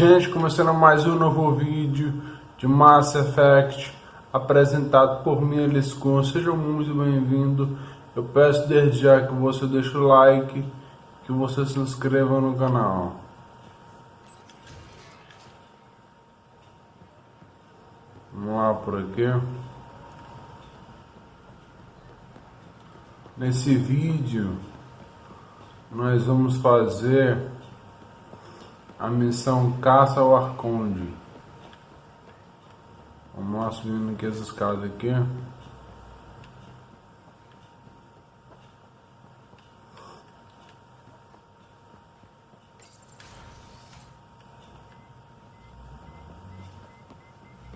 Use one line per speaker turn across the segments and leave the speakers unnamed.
Gente, começando mais um novo vídeo de Mass Effect apresentado por mim, Eliscon. Seja muito bem-vindo. Eu peço desde já que você deixe o like, que você se inscreva no canal. Vamos lá por aqui. Nesse vídeo nós vamos fazer a missão Caça ao Arconte. Vamos lá, subindo aqui as escadas aqui.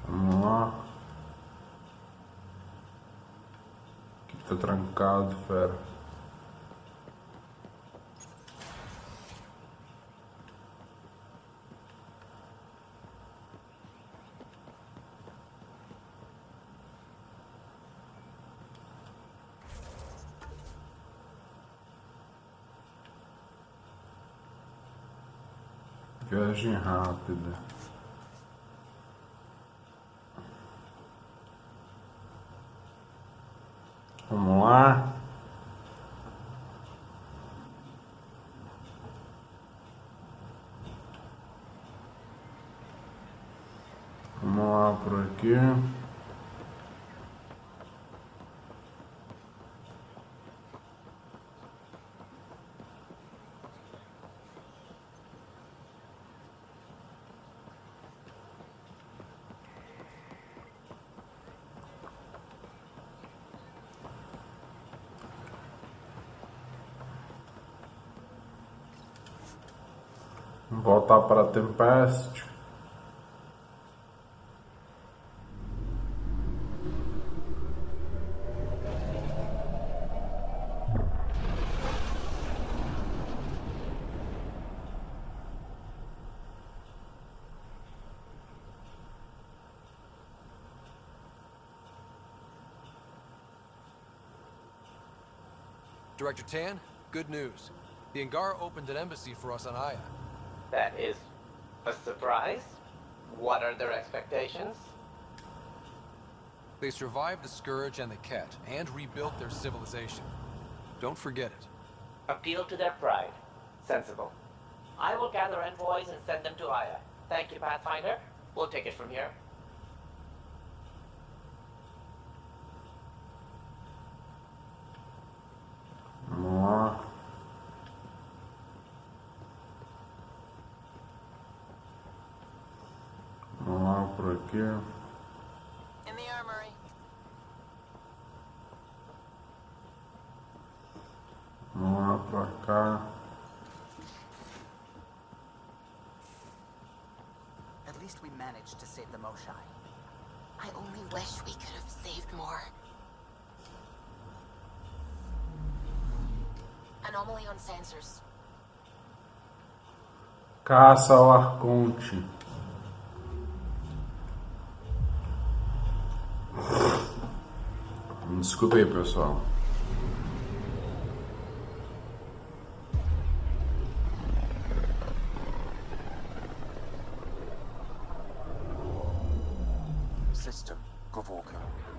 Vamos lá. Aqui tá trancado, fera. Viagem rápida. Vamos lá. Vamos lá por aqui. Voltar para a Tempest.
Director Tan, good news. The Angara opened an embassy for us on Aya.
That is a surprise. What are their expectations?
They survived the Scourge and the Ket, and rebuilt their civilization. Don't forget it.
Appeal to their pride. Sensible. I will gather envoys and send them to Aya. Thank you, Pathfinder. We'll take it from here.
Vamos lá. Vamos lá por aqui.
In the armory.
Vamos lá pra cá.
At least we managed to save the Moshai. I only wish we could have saved more. Anomaly on sensors.
Caça ao Arconte. Desculpa aí, pessoal.
System, Gavorka.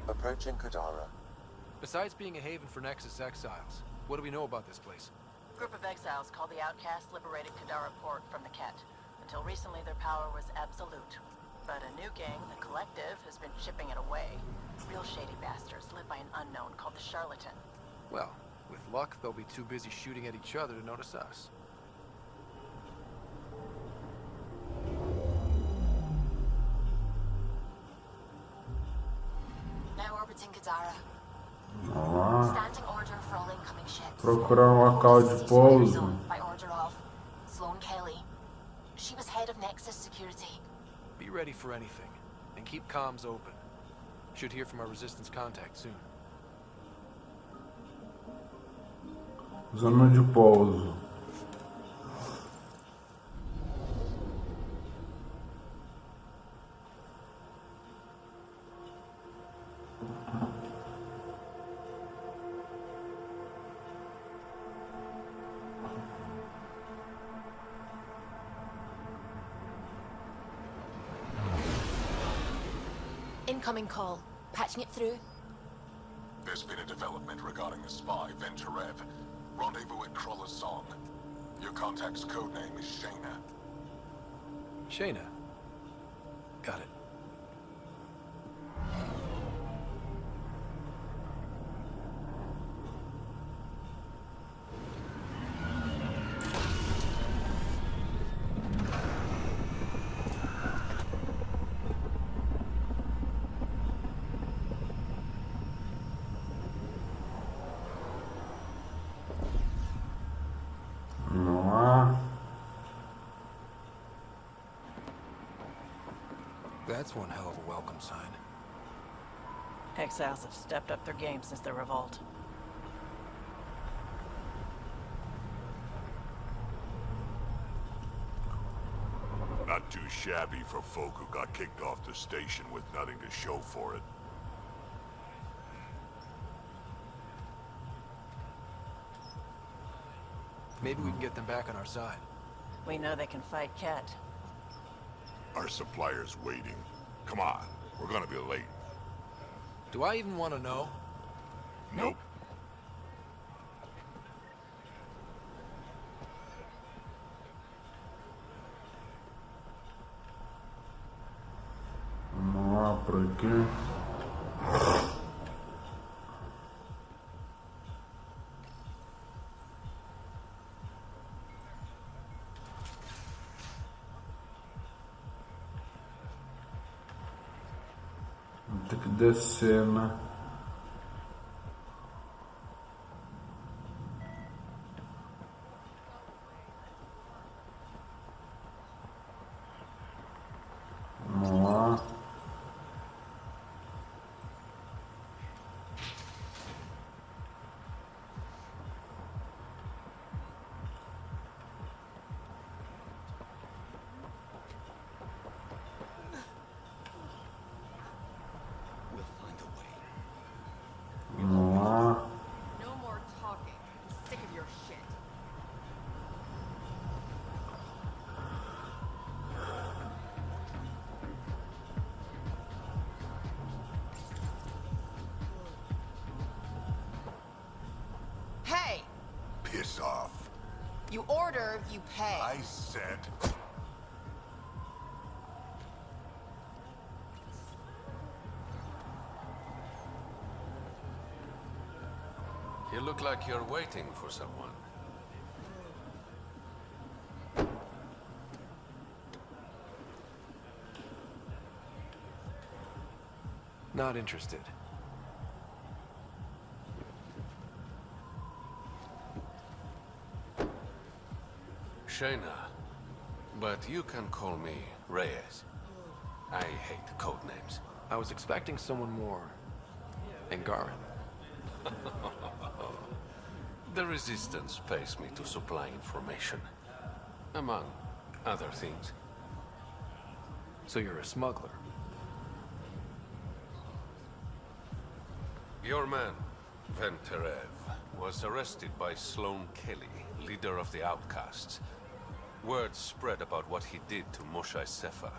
Approaching Kadara.
Besides being a haven for Nexus exiles, what do we know about this place?
Group of exiles called the Outcasts liberated Kadara port from the Ket. Until recently, their power was absolute. But a new gang, the Collective, has been chipping it away. Real shady bastards led by an unknown called the Charlatan.
Well, with luck, they'll be too busy shooting at each other to notice us.
Now orbiting Kadara.
Vamos lá.
Standing order for all incoming ships.
Procurar local de pouso.
By order of Sloane Kelly. She was head of Nexus security.
Be ready for anything, and keep comms open. Should hear from our Resistance contact soon.
Zona de pouso.
Incoming call. Patching it through.
There's been a development regarding a spy, Venturev. Rendezvous at Kroller's Song. Your contact's codename is Shayna.
Shayna. Got it. That's one hell of a welcome sign.
Exiles have stepped up their game since the revolt.
Not too shabby for folk who got kicked off the station with nothing to show for it.
Maybe we can get them back on our side.
We know they can fight Ket.
Our supplier's waiting. Come on, we're gonna be late.
Do I even want to know?
Nope.
Vamos lá por aqui. Vou ter que descer, né? Vamos lá. Vamos lá.
No more talking. I'm sick of your shit. Hey!
Piss off.
You order, you pay.
I said...
You look like you're waiting for someone. Not interested.
Shayna, but you can call me Reyes. I hate code names.
I was expecting someone more Angaran.
The Resistance pays me to supply information, among other things.
So you're a smuggler.
Your man, Venturev, was arrested by Sloane Kelly, leader of the Outcasts. Word spread about what he did to Moshae Sefa.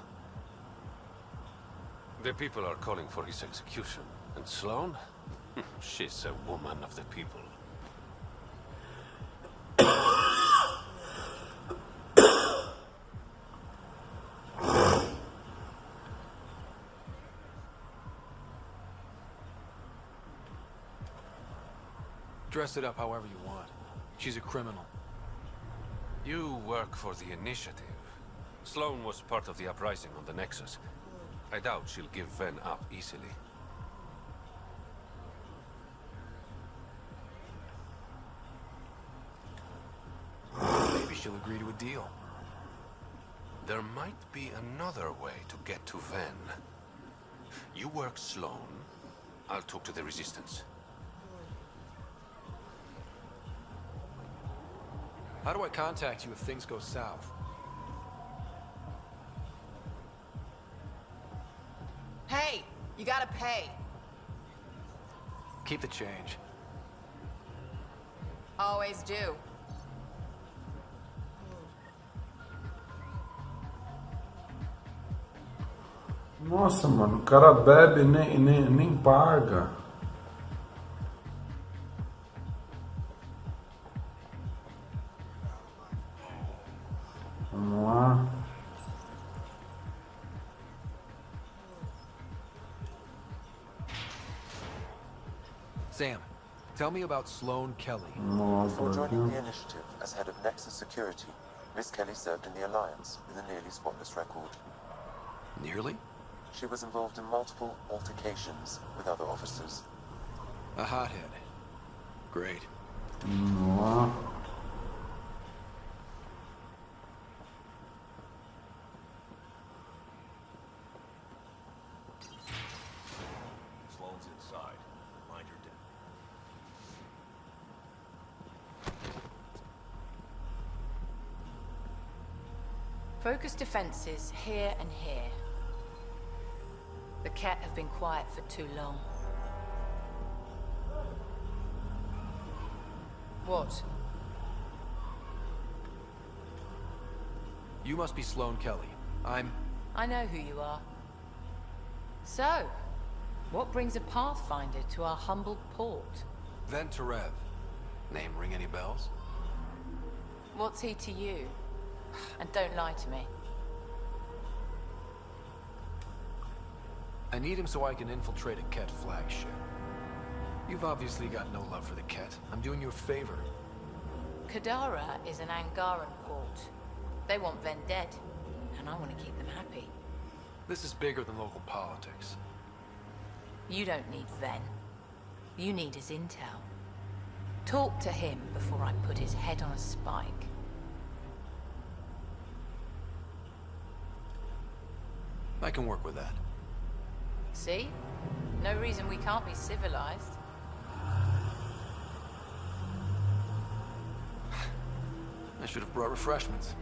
The people are calling for his execution. And Sloane? She's a woman of the people.
Dress it up however you want. She's a criminal.
You work for the Initiative. Sloane was part of the uprising on the Nexus. I doubt she'll give Ven up easily.
Maybe she'll agree to a deal.
There might be another way to get to Ven. You work Sloane. I'll talk to the Resistance.
How do I contact you if things go south?
Hey! You gotta pay.
Keep the change.
Always do.
Nossa, mano, o cara bebe e nem paga. Vamos lá.
Sam, tell me about Sloane Kelly.
Before joining the initiative as head of Nexus Security, Miss Kelly served in the Alliance with a nearly spotless record.
Nearly?
She was involved in multiple altercations with other officers.
A hothead. Great.
Vamos lá.
Sloane's inside. Mind your dip.
Focus defenses here and here. The Cat have been quiet for too long. What?
You must be Sloane Kelly.
I know who you are. So, what brings a Pathfinder to our humble port?
Venturev. Name ring any bells?
What's he to you? And don't lie to me.
I need him so I can infiltrate a Ket flagship. You've obviously got no love for the Ket. I'm doing you a favor.
Kadara is an Angaran port. They want Ven dead, and I want to keep them happy.
This is bigger than local politics.
You don't need Ven. You need his intel. Talk to him before I put his head on a spike.
I can work with that.
See? No reason we can't be civilized.
I should have brought refreshments.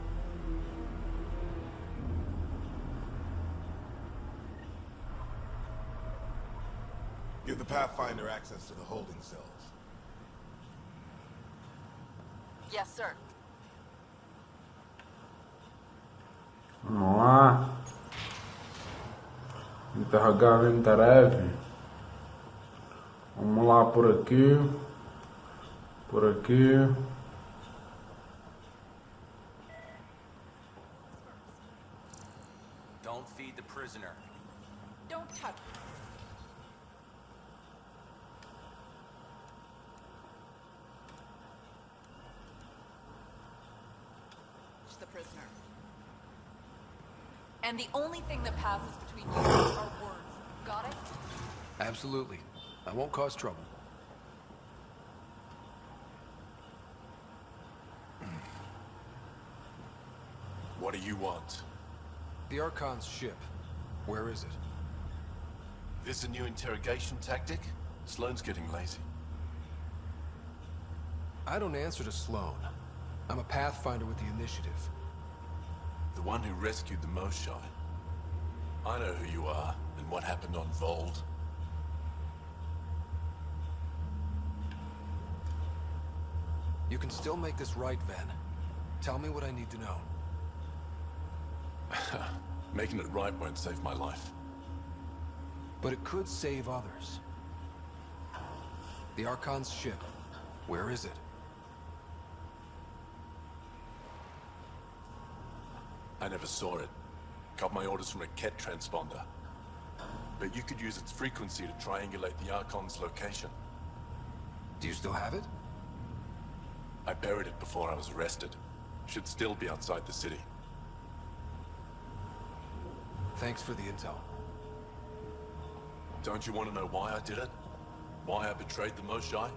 Give the Pathfinder access to the holding cells.
Yes, sir.
Vamos lá. Interrogar Venturev. Vamos lá por aqui. Por aqui.
Don't feed the prisoner.
Don't touch. The prisoner. And the only thing that passes between you are words. Got it?
Absolutely. I won't cause trouble.
What do you want?
The Archon's ship. Where is it?
This a new interrogation tactic? Sloane's getting lazy.
I don't answer to Sloane. I'm a Pathfinder with the Initiative.
The one who rescued the Moshai. I know who you are, and what happened on Vold.
You can still make this right, Ven. Tell me what I need to know.
Making it right won't save my life.
But it could save others. The Archon's ship. Where is it?
I never saw it. Got my orders from a Ket transponder. But you could use its frequency to triangulate the Archon's location.
Do you still have it?
I buried it before I was arrested. Should still be outside the city.
Thanks for the intel.
Don't you want to know why I did it? Why I betrayed the Moshai?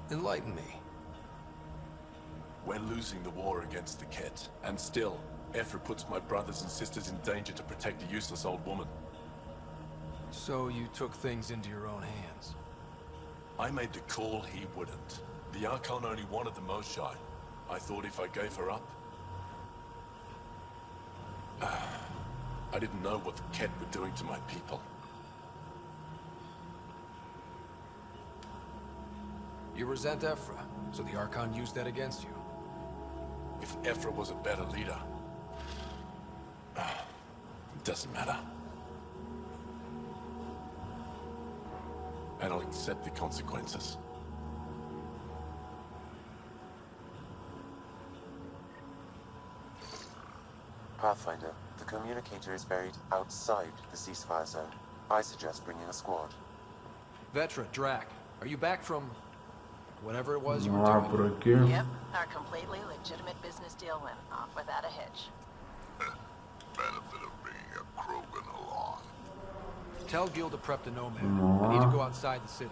Enlighten me.
We're losing the war against the Ket, and still, Ephra puts my brothers and sisters in danger to protect a useless old woman.
So you took things into your own hands.
I made the call, he wouldn't. The Archon only wanted the Moshai. I thought if I gave her up... I didn't know what the Ket were doing to my people.
You resent Ephra, so the Archon used that against you.
If Ephra was a better leader... it doesn't matter. And I'll accept the consequences.
Pathfinder, the communicator is buried outside the ceasefire zone. I suggest bringing a squad.
Vetra, Drac, are you back from whatever it was you were
Vamos lá
doing?
por aqui.
Yep, our completely legitimate business deal went off without a hitch.
Benefit of being a Krogan along.
Tell Gil to prep the Nomad. I need to go outside the city.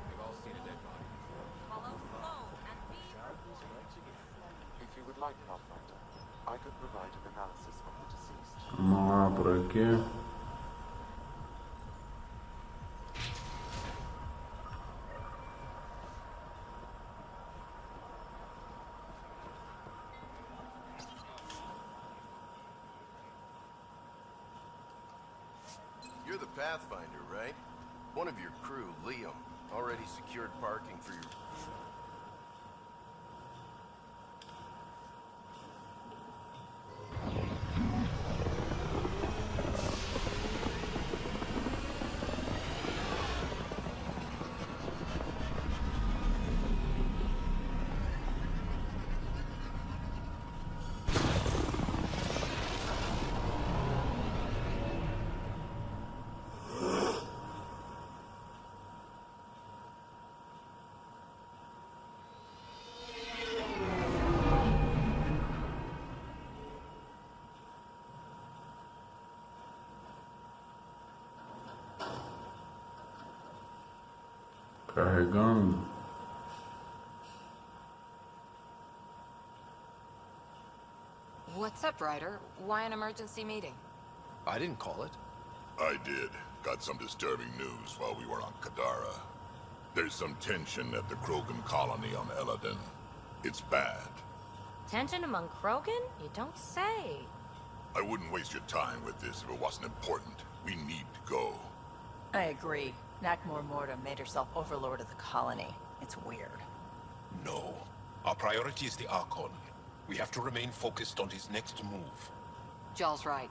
We've all seen a dead body.
If you would like, Pathfinder, I could provide an analysis of the deceased.
Vamos lá por aqui.
You're the Pathfinder, right? One of your crew, Liam, already secured parking for your...
Carregando.
What's up, Ryder? Why an emergency meeting?
I didn't call it.
I did. Got some disturbing news while we were on Kadara. There's some tension at the Krogan colony on Eladon. It's bad.
Tension among Krogan? You don't say.
I wouldn't waste your time with this if it wasn't important. We need to go.
I agree. Nakmor Morta made herself overlord of the colony. It's weird.
No. Our priority is the Archon. We have to remain focused on his next move.
Jall's right.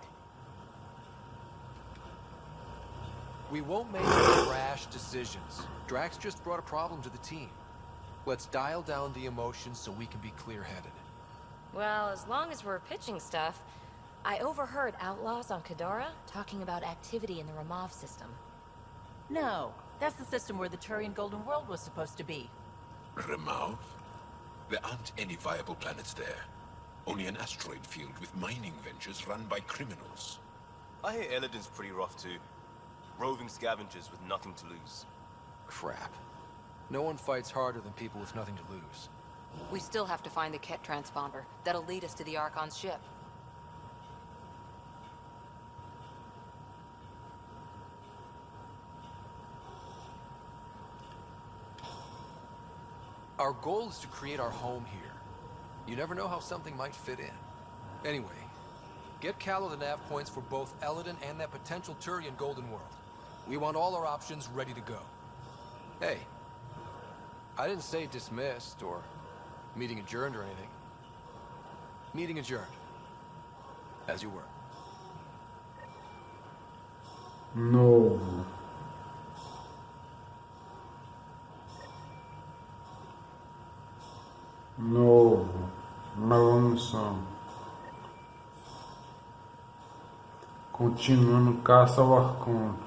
We won't make rash decisions. Drax just brought a problem to the team. Let's dial down the emotions so we can be clear-headed.
Well, as long as we're pitching stuff, I overheard outlaws on Kadara talking about activity in the Ramov system.
No, that's the system where the Turian Golden World was supposed to be.
Remav? There aren't any viable planets there. Only an asteroid field with mining ventures run by criminals.
I hear Eladon's pretty rough too. Roving scavengers with nothing to lose.
Crap. No one fights harder than people with nothing to lose.
We still have to find the Ket transponder. That'll lead us to the Archon's ship.
Our goal is to create our home here. You never know how something might fit in. Anyway, get Callow the nav points for both Eladon and that potential Turian Golden World. We want all our options ready to go. Hey, I didn't say dismissed or meeting adjourned or anything. Meeting adjourned. As you were.
Novo. Novo. Nova missão. Continuando caça ao Arconte.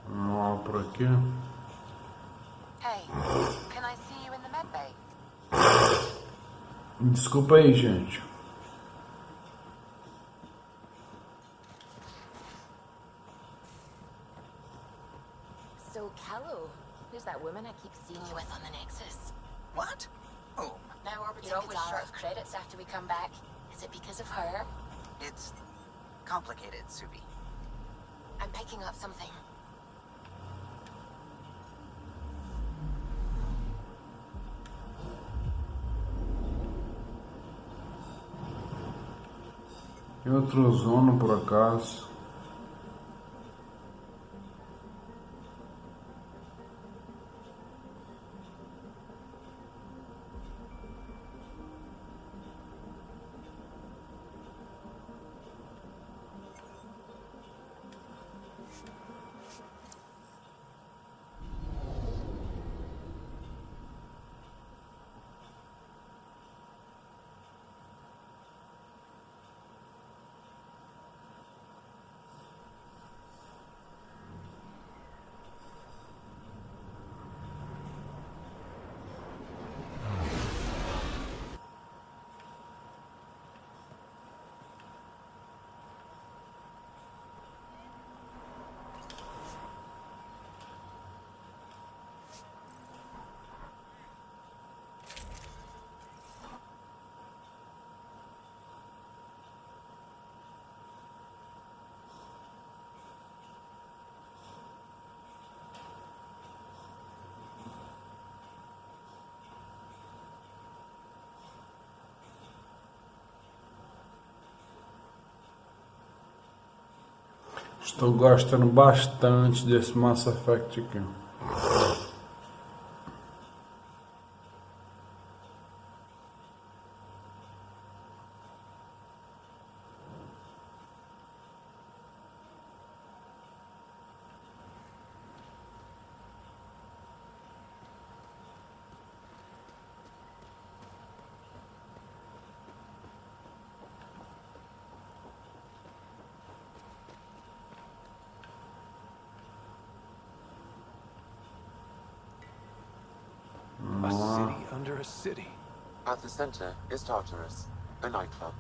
Vamos lá por aqui.
Hey, can I see you in the med bay?
Desculpa aí, gente.
So, Callow, who's that woman I keep seeing you with on the Nexus?
What? Oh,
Now orbiting
you're always
Kadara.
short of credits after we come back. Is it because of her? It's complicated, Subi.
I'm picking up something.
Em outra zona, por acaso. Estou gostando bastante desse Mass Effect aqui.
A city under a city.
At the center is Tartarus, a nightclub.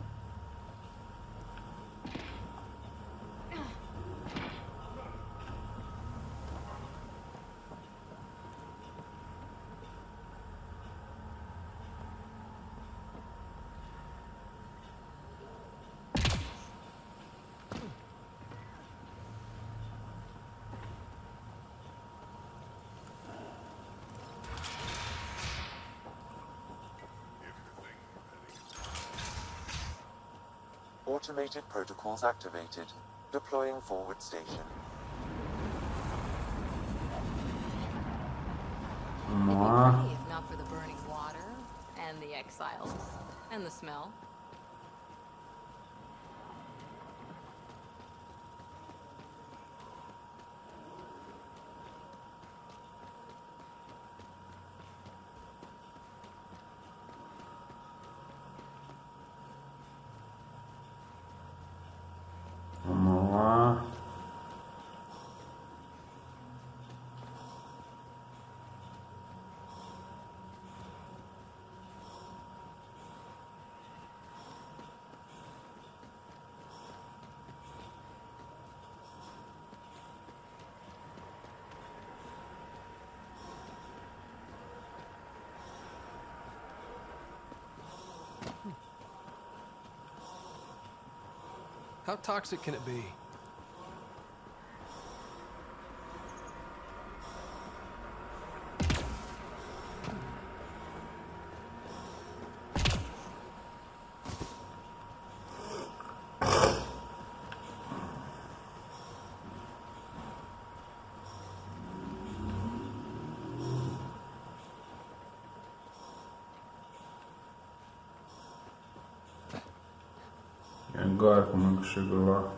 Automated protocols activated. Deploying forward station.
It'd be pretty if not for the burning water, and the exiles, and the smell.
Vamos lá.
How toxic can it be?
E agora, como é que eu chego lá?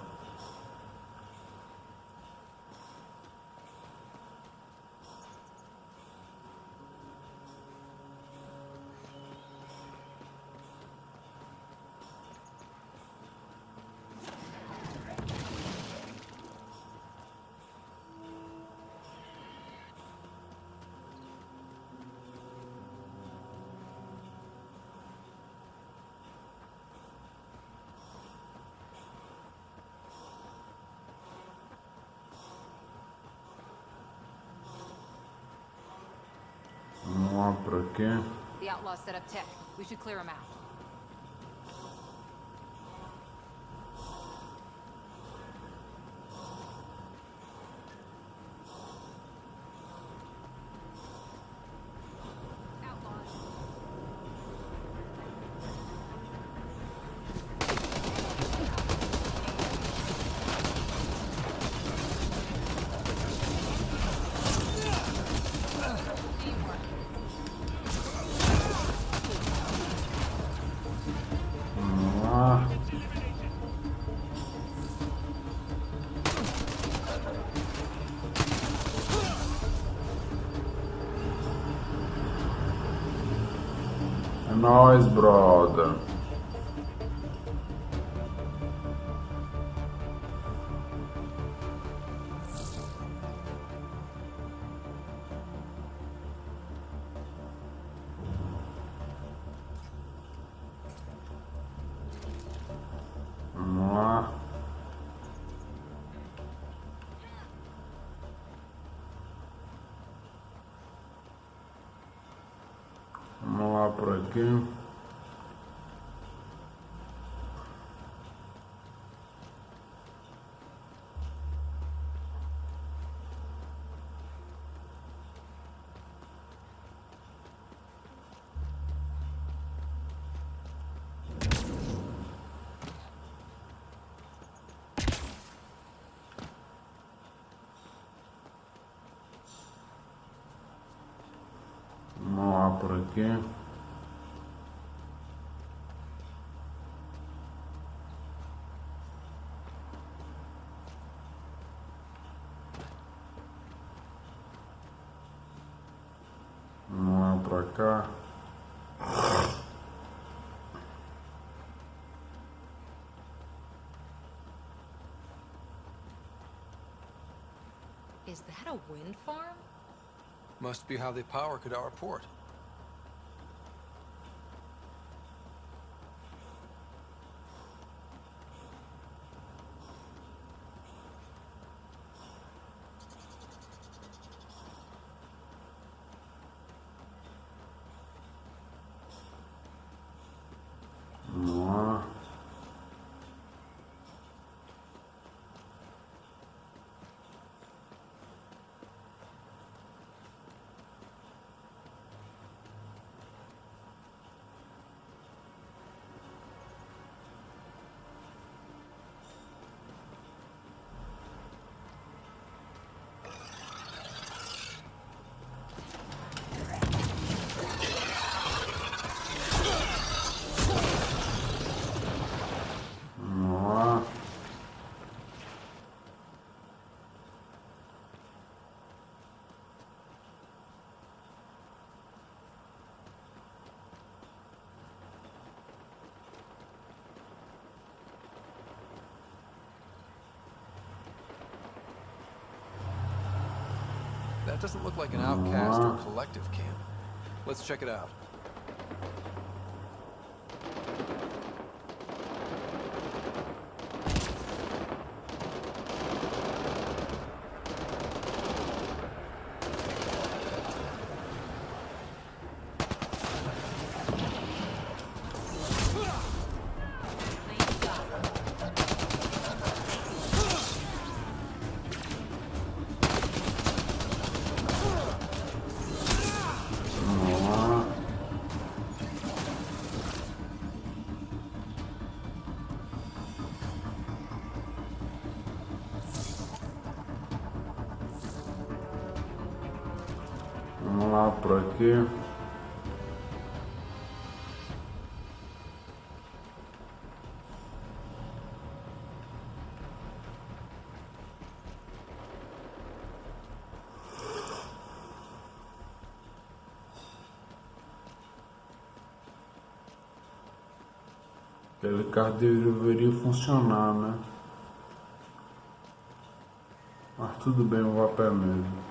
Vamos lá por aqui.
The outlaws set up tech. We should clear them out.
nóis, brother. Vamos lá. Vamos lá por aqui. Vamos lá por aqui. Vamos lá pra cá.
Is that a wind farm?
Must be how they power Kadara Port.
Vamos lá. Vamos lá.
That doesn't look like an outcast or collective camp. Let's check it out. Vamos lá por aqui. Aquele carro deveria funcionar, né? Mas tudo bem, eu vou a pé mesmo.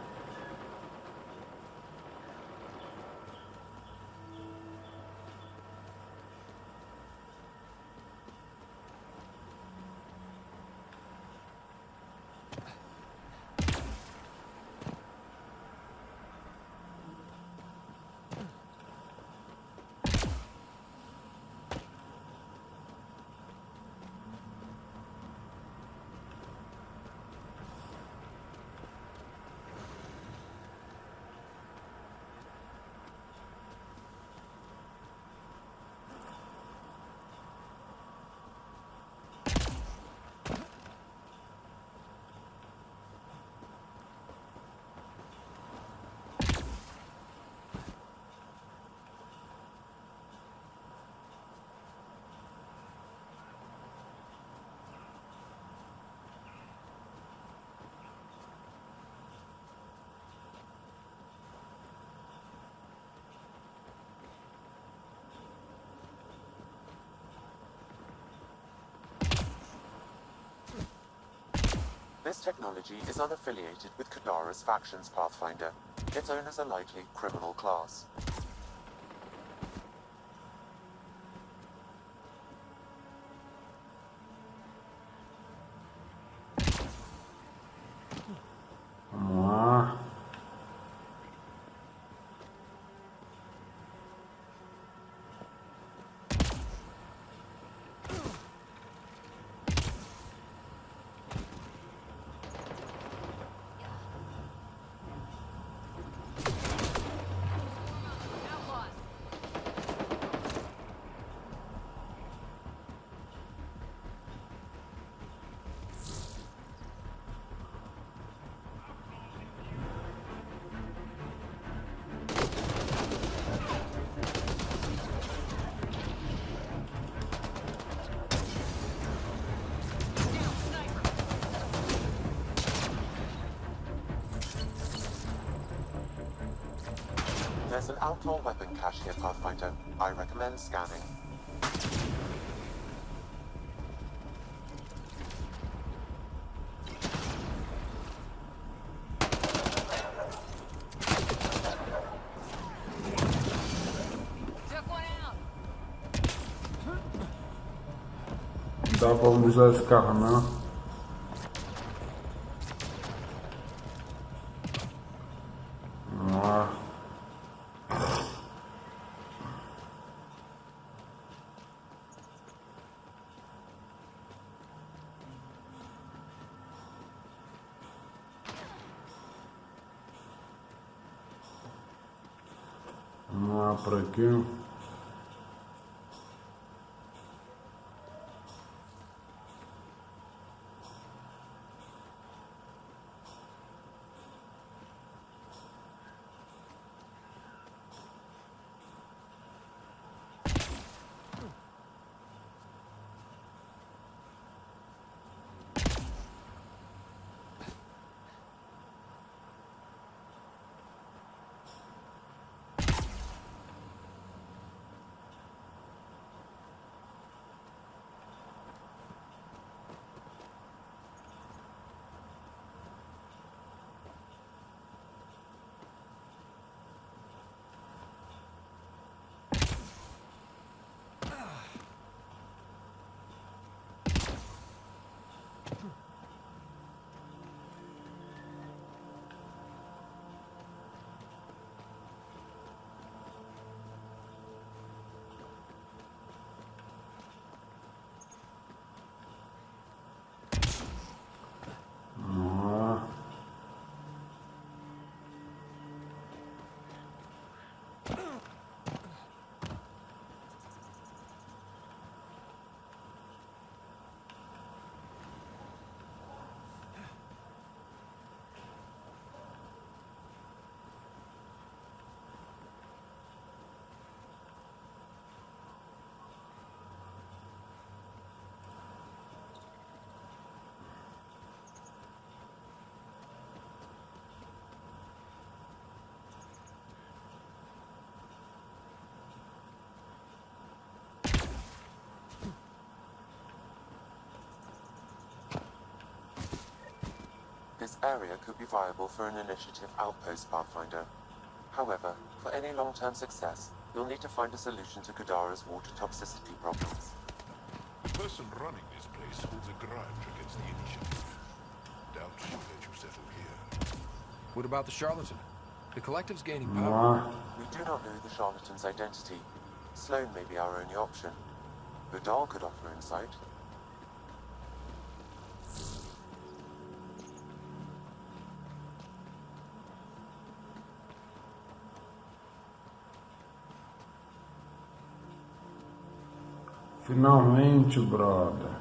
This technology is unaffiliated with Kadara's factions, Pathfinder. Its owners are likely criminal class.
Vamos lá.
There's an outlaw weapon cache here, Pathfinder. I recommend scanning.
Dá pra usar esse carro, não? Vamos lá por aqui.
This area could be viable for an initiative outpost, Pathfinder. However, for any long-term success, you'll need to find a solution to Kadara's water toxicity problems.
The person running this place holds a grudge against the initiative. Doubt she'll let you settle here.
What about the charlatan? The collective's gaining power.
We do not know the charlatan's identity. Sloan may be our only option. Vidal could offer insight.
Finalmente, brother.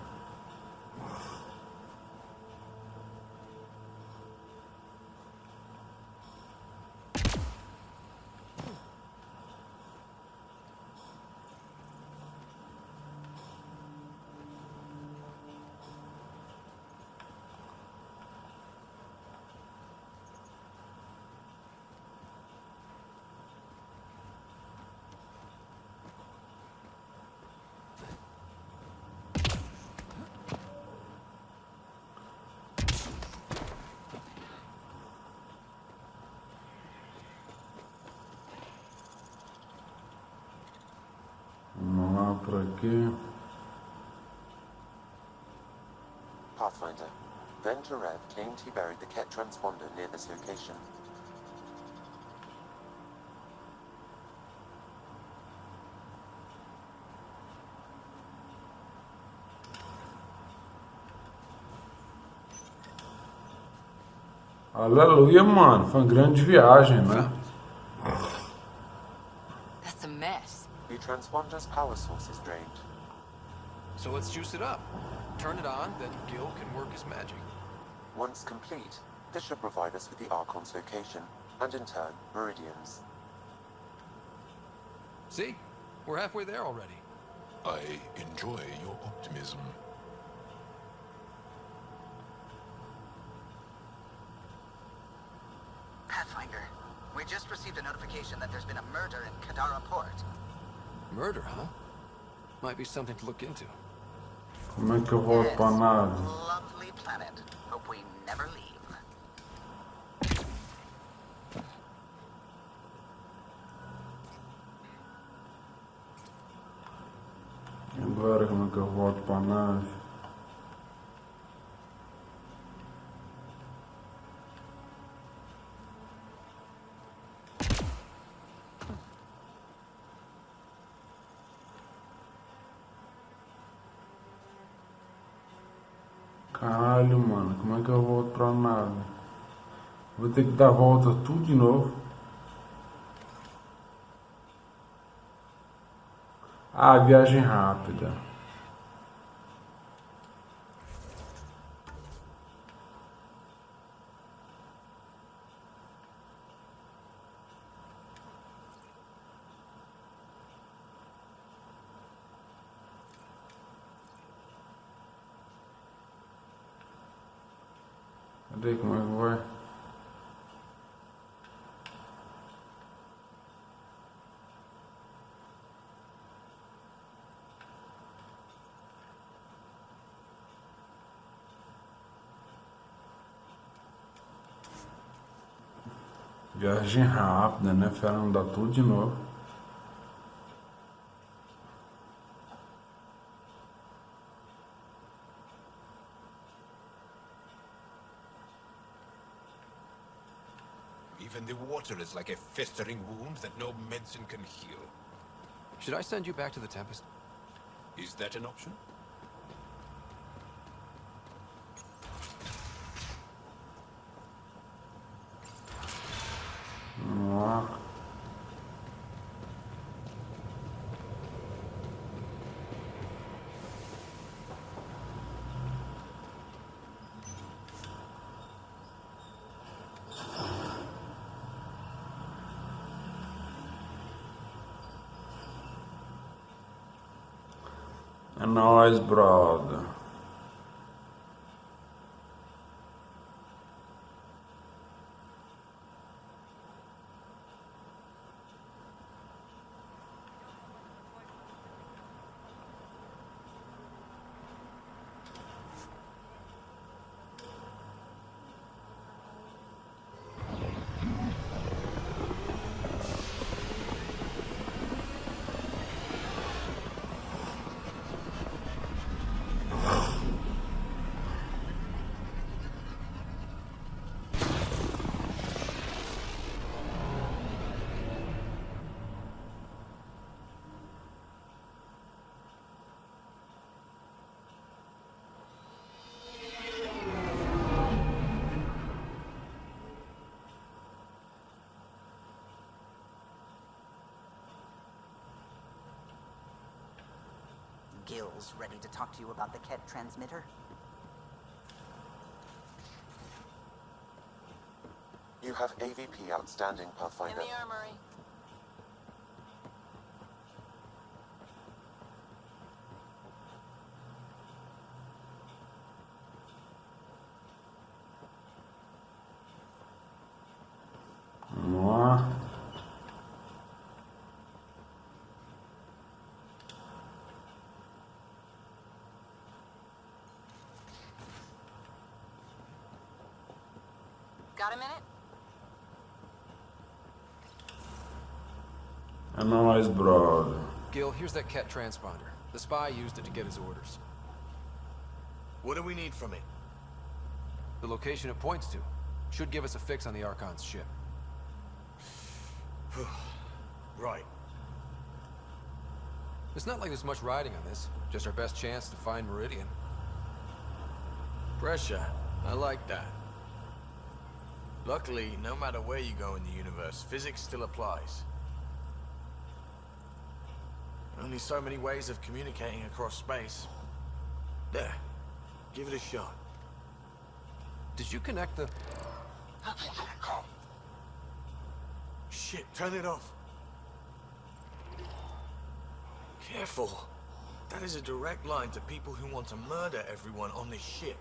aqui.
Pathfinder, Venturev claimed he buried the Ket transponder near this location.
Aleluia, mano. Foi uma grande viagem, né?
That's a mess.
The transponder's power source is drained.
So let's juice it up. Turn it on, then Gil can work his magic.
Once complete, this should provide us with the Arconte's location, and in turn, meridians.
See? We're halfway there already.
I enjoy your optimism.
Pathfinder, we just received a notification that there's been a murder in Kadara Port.
Murder, huh? Might be something to look into.
Como é que eu volto pra nave?
Lovely planet. Hope we never leave.
Agora como é que eu volto pra nave? Caralho, mano, como é que eu volto pra nave? Vou ter que dar a volta tudo de novo. Ah, viagem rápida. Cadê? Como é que vai? Viagem rápida, né? Fera, não dá tudo de novo.
Even the water is like a festering wound that no medicine can heal.
Should I send you back to the Tempest?
Is that an option?
É nóis, brother.
Gil's ready to talk to you about the Ket transmitter.
You have AVP outstanding, Pathfinder.
In the armory.
Vamos lá.
Got a minute?
É nóis, brother.
Gil, here's that Ket transponder. The spy used it to get his orders.
What do we need from it?
The location it points to should give us a fix on the Archon's ship.
Right.
It's not like there's much riding on this. Just our best chance to find Meridian.
Pressure. I like that. Luckily, no matter where you go in the universe, physics still applies. Only so many ways of communicating across space. There. Give it a shot.
Did you connect the...
Shit, turn it off. Careful. That is a direct line to people who want to murder everyone on this ship.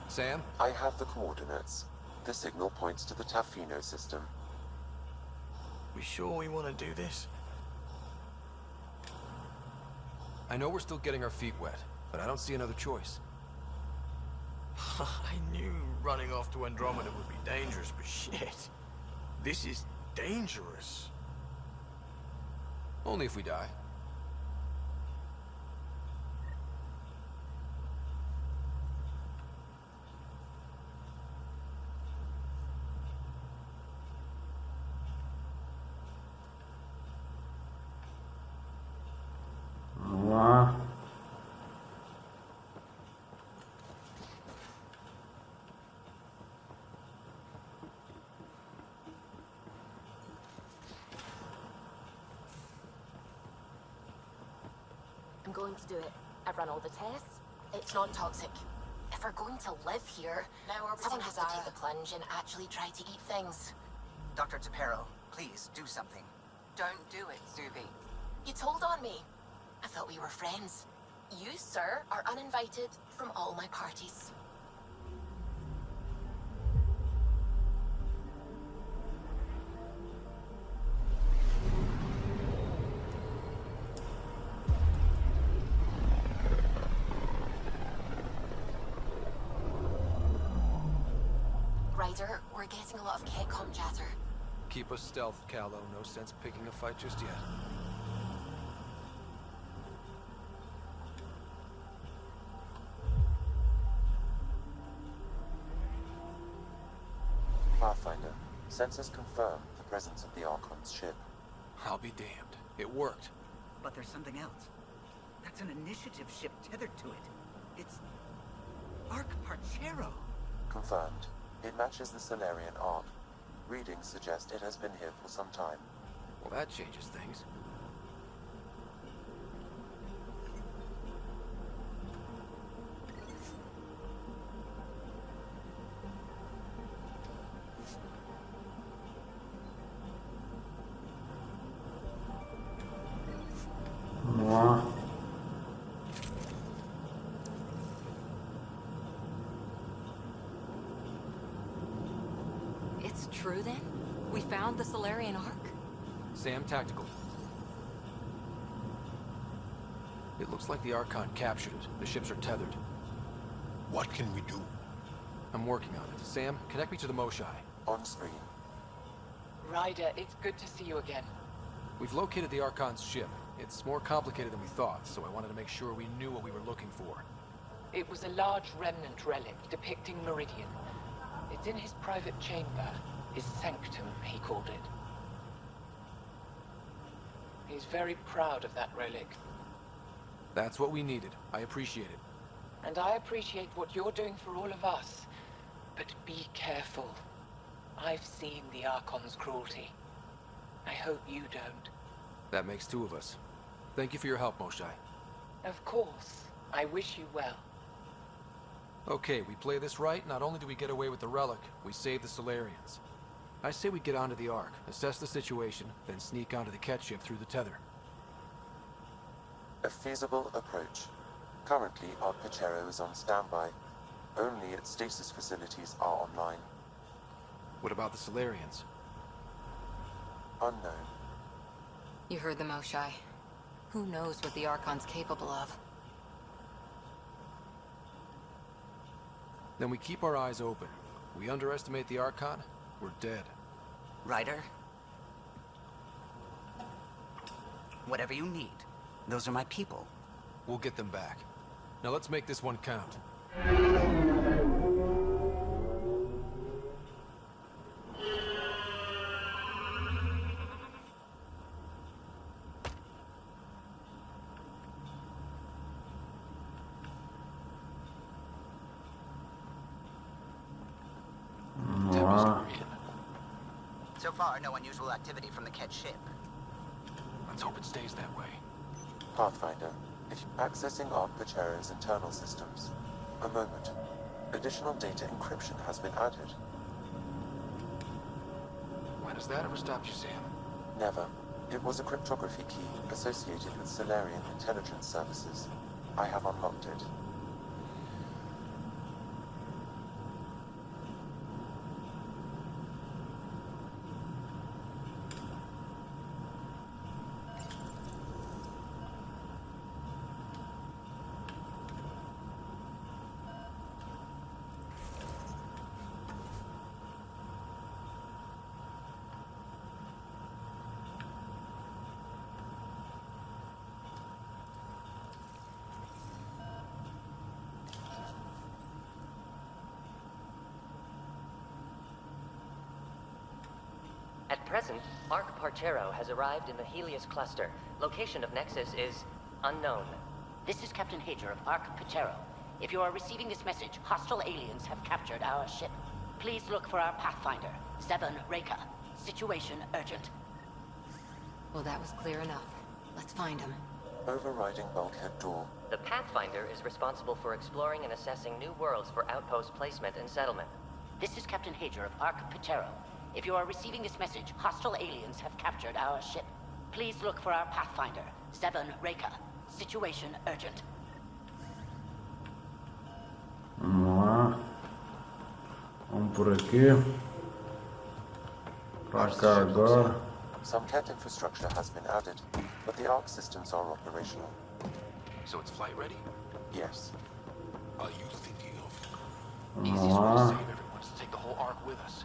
Sam?
I have the coordinates. The signal points to the Tafino system.
We sure we want to do this?
I know we're still getting our feet wet, but I don't see another choice.
I knew running off to Andromeda would be dangerous, but shit. This is dangerous.
Only if we die.
I'm going to do it. I've run all the tests. It's non-toxic. If we're going to live here, someone has to take the plunge and actually try to eat things.
Dr. Tapero, please do something.
Don't do it, Zuby.
You told on me. I thought we were friends. You, sir, are uninvited from all my parties. Ryder, we're getting a lot of Ketcom chatter.
Keep us stealth, Callow. No sense picking a fight just yet.
Pathfinder, sensors confirm the presence of the Archon's ship.
I'll be damned. It worked.
But there's something else. That's an initiative ship tethered to it. It's... Arc Parchero.
Confirmed. It matches the Solarian Arc. Readings suggest it has been here for some time.
Well, that changes things.
It's true then? We found the Solarian Arc?
Sam, tactical. It looks like the Archon captured it. The ships are tethered.
What can we do?
I'm working on it. Sam, connect me to the Moshai.
On screen.
Ryder, it's good to see you again.
We've located the Archon's ship. It's more complicated than we thought, so I wanted to make sure we knew what we were looking for.
It was a large remnant relic depicting Meridian. It's in his private chamber. His sanctum, he called it. He's very proud of that relic.
That's what we needed. I appreciate it.
And I appreciate what you're doing for all of us. But be careful. I've seen the Archon's cruelty. I hope you don't.
That makes two of us. Thank you for your help, Moshai.
Of course. I wish you well.
Okay, we play this right, not only do we get away with the relic, we save the Solarians. I say we get onto the Ark, assess the situation, then sneak onto the Ket ship through the tether.
A feasible approach. Currently, our Pachero is on standby. Only its stasis facilities are online.
What about the Solarians?
Unknown.
You heard the Moshai. Who knows what the Archon's capable of?
Then we keep our eyes open. We underestimate the Archon, we're dead.
Ryder? Whatever you need, Those are my people.
We'll get them back. Now let's make this one count.
So far, no unusual activity from the Ket ship.
Let's hope it stays that way.
Pathfinder, if accessing Arconte's internal systems. A moment. Additional data encryption has been added.
When has that ever stopped you, Sam?
Never. It was a cryptography key associated with Solarian intelligence services. I have unlocked it.
At present, Arc Parchero has arrived in the Helios cluster. Location of Nexus is unknown.
This is Captain Hager of Arc Parchero. If you are receiving this message, hostile aliens have captured our ship. Please look for our Pathfinder, Zevon Reka. Situation urgent.
Well, that was clear enough. Let's find him.
Overriding bulkhead door.
The Pathfinder is responsible for exploring and assessing new worlds for outpost placement and settlement.
This is Captain Hager of Arc Parchero. If you are receiving this message, hostile aliens have captured our ship. Please look for our Pathfinder, Zevon Reka. Situation urgent.
Vamos lá. Vamos por aqui. Pra cá agora.
Some Ket infrastructure has been added, but the Arc systems are operational.
So it's flight ready?
Yes.
Are you thinking of?
Vamos
Easiest way to
lá.
save everyone is to take the whole Ark with us.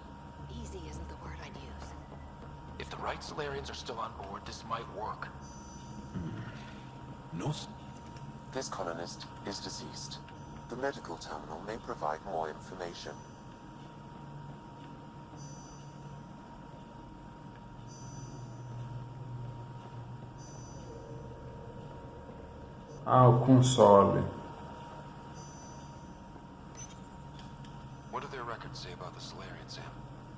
Easy isn't the word I'd use.
If the right Solarians are still on board, this might work.
No.
This colonist is deceased. The medical terminal may provide more information.
Ah, o console.
What do their records say about the Solarian, Sam?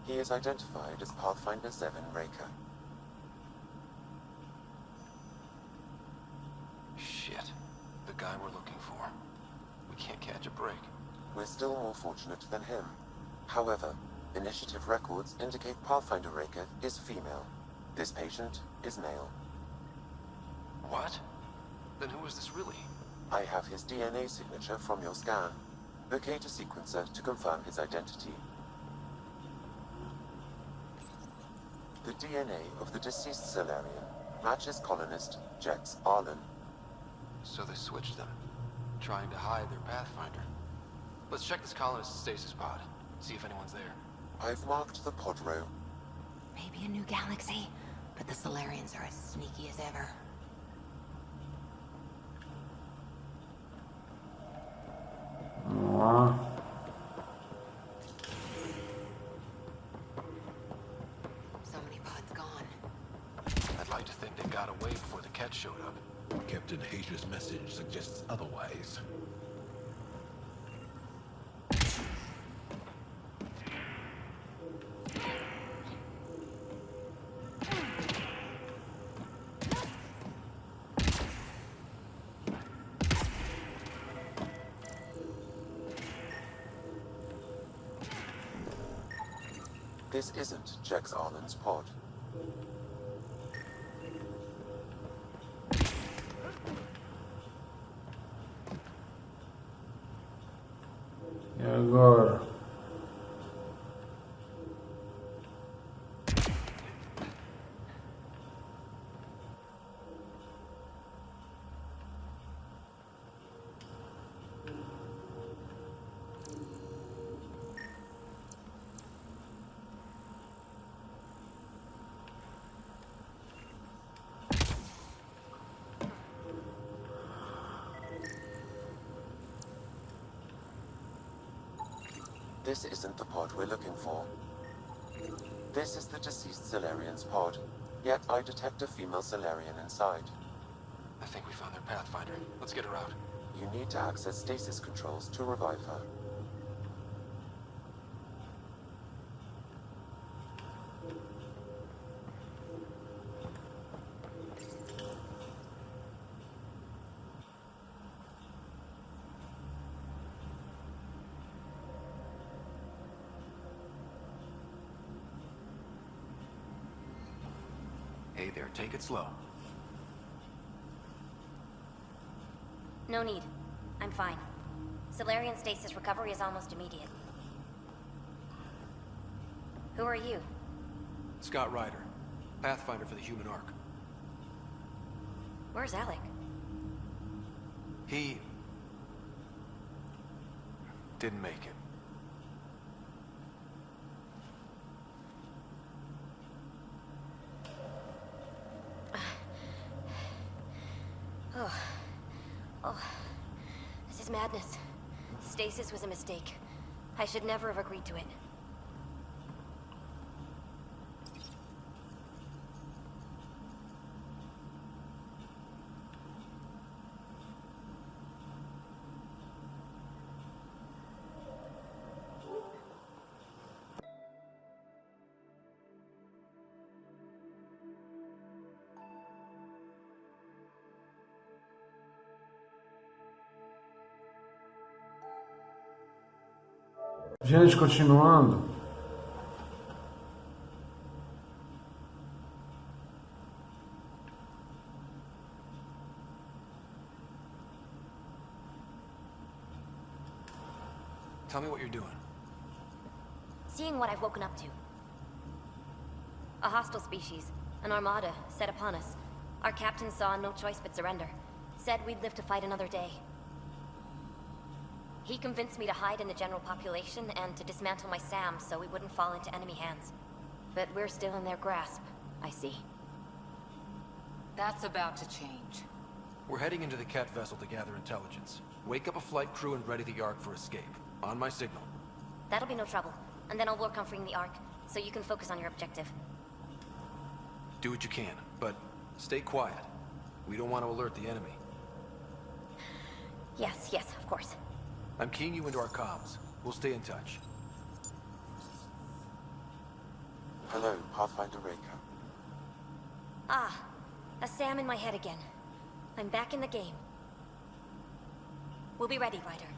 He is identified as Pathfinder Zevon Reka.
Shit. The guy we're looking for. We can't catch a break.
We're still more fortunate than him. However, initiative records indicate Pathfinder Reka is female. This patient is male.
What? Then who is this really?
I have his DNA signature from your scan. Locate a sequencer to confirm his identity. The DNA of the deceased Solarian matches colonist Jex Arlen.
So they switched them, trying to hide their Pathfinder. Let's check this colonist's stasis pod, see if anyone's there.
I've marked the pod row.
Maybe a new galaxy, but the Solarians are as sneaky as ever.
Vamos lá.
So many pods gone.
I'd like to think they got away before the Ket showed up.
Captain Hager's message suggests otherwise.
This isn't Jex Arlen's pod.
E agora?
This isn't the pod we're looking for. This is the deceased Solarian's pod, yet I detect a female Solarian inside.
I think we found their Pathfinder. Let's get her out.
You need to access stasis controls to revive her.
Hey there, take it slow.
No need. I'm fine. Solarian stasis recovery is almost immediate. Who are you?
Scott Ryder, Pathfinder for the Human Ark.
Where's Alec?
He... didn't make it.
Oh, this is madness. Stasis was a mistake. I should never have agreed to it.
Gente, continuando.
Tell me what you're doing.
Seeing what I've woken up to. A hostile species, an armada, set upon us. Our captain saw no choice but surrender. Said we'd live to fight another day. He convinced me to hide in the general population and to dismantle my SAM so we wouldn't fall into enemy hands. But we're still in their grasp, I see.
That's about to change.
We're heading into the Cat vessel to gather intelligence. Wake up a flight crew and ready the Ark for escape. On my signal.
That'll be no trouble. And then I'll work on freeing the Ark, so you can focus on your objective.
Do what you can, but stay quiet. We don't want to alert the enemy.
Yes, of course.
I'm keying you into our comms. We'll stay in touch.
Hello, Pathfinder Raker.
Ah, a SAM in my head again. I'm back in the game. We'll be ready, Ryder.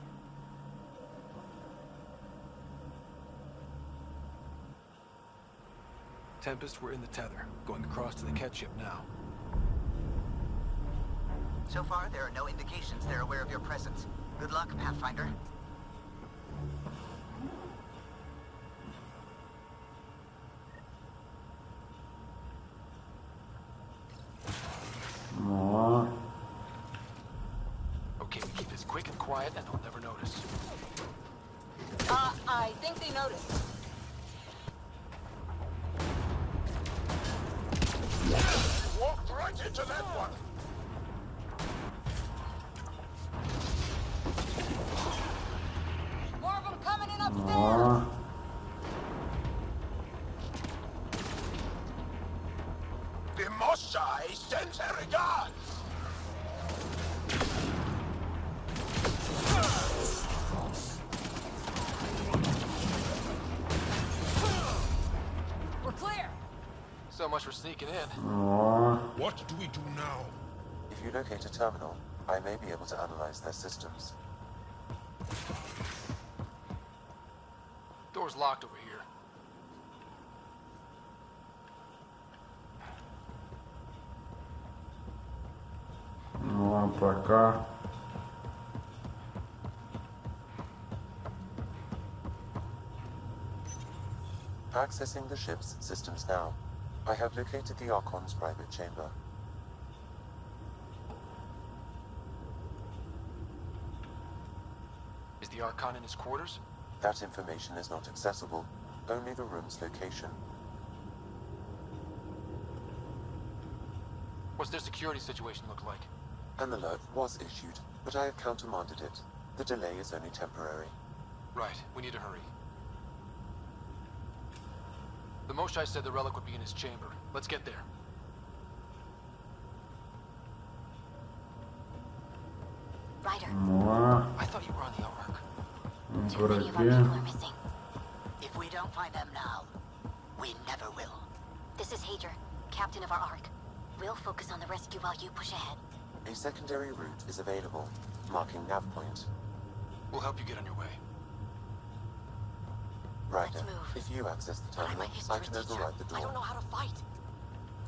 Tempest, we're in the tether. Going across to the Cat ship now.
So far, there are no indications they're aware of your presence. Good luck, Pathfinder.
Okay, we keep this quick and quiet and they'll never notice.
I think they noticed.
Walked right into that one.
More of them coming in upstairs.
The Moshai sends her regards.
We're clear.
So much for sneaking in.
What do we do now?
If you locate a terminal, I may be able to analyze their systems.
Door's locked over here.
Vamos pra cá.
Accessing the ship's systems now. I have located the Archonte's private chamber.
Is the Archon in his quarters?
That information is not accessible, only the room's location.
What's their security situation look like?
An alert was issued, but I have countermanded it. The delay is only temporary.
Right, we need to hurry. The Moshai said the relic would be in his chamber. Let's get there.
Ryder.
I thought you were on the Ark.
Por aqui.
If we don't find them now, we never will.
This is Hager, captain of our Ark. We'll focus on the rescue while you push ahead.
A secondary route is available, marking nav point.
We'll help you get on your way.
Ryder, if you access the terminal, I can override the door.
I don't know how to fight.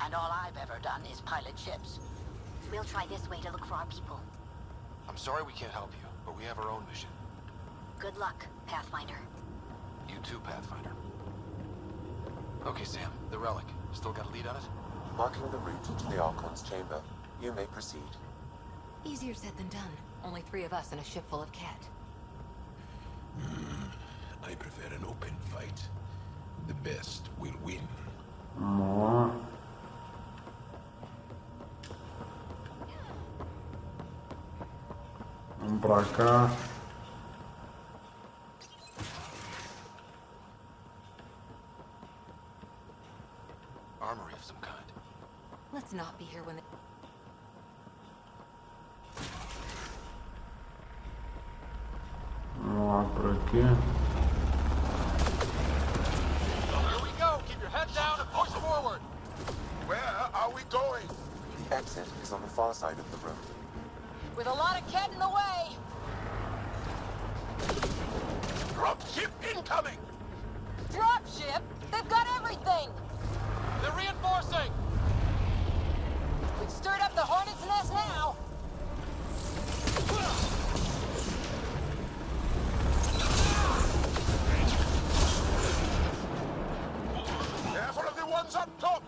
And all I've ever done is pilot ships.
We'll try this way to look for our people.
I'm sorry we can't help you, but we have our own mission.
Good luck, Pathfinder.
You too, Pathfinder. Okay, Sam, the relic. Still got a lead on it?
Marking the route to the Arconte's chamber. You may proceed.
Easier said than done. Only 3 of us and a ship full of cat.
I prefer an open fight. The best will win.
Vamos pra cá.
Armory of some kind.
Let's not be here when they...
Vamos lá por aqui.
Here we go! Keep your head down and push forward!
Where are we going?
The exit is on the far side of the room.
With a lot of cat in the way!
Dropship incoming!
Dropship? They've got everything!
They're reinforcing!
We've stirred up the hornet's nest now!
Careful of the ones up top!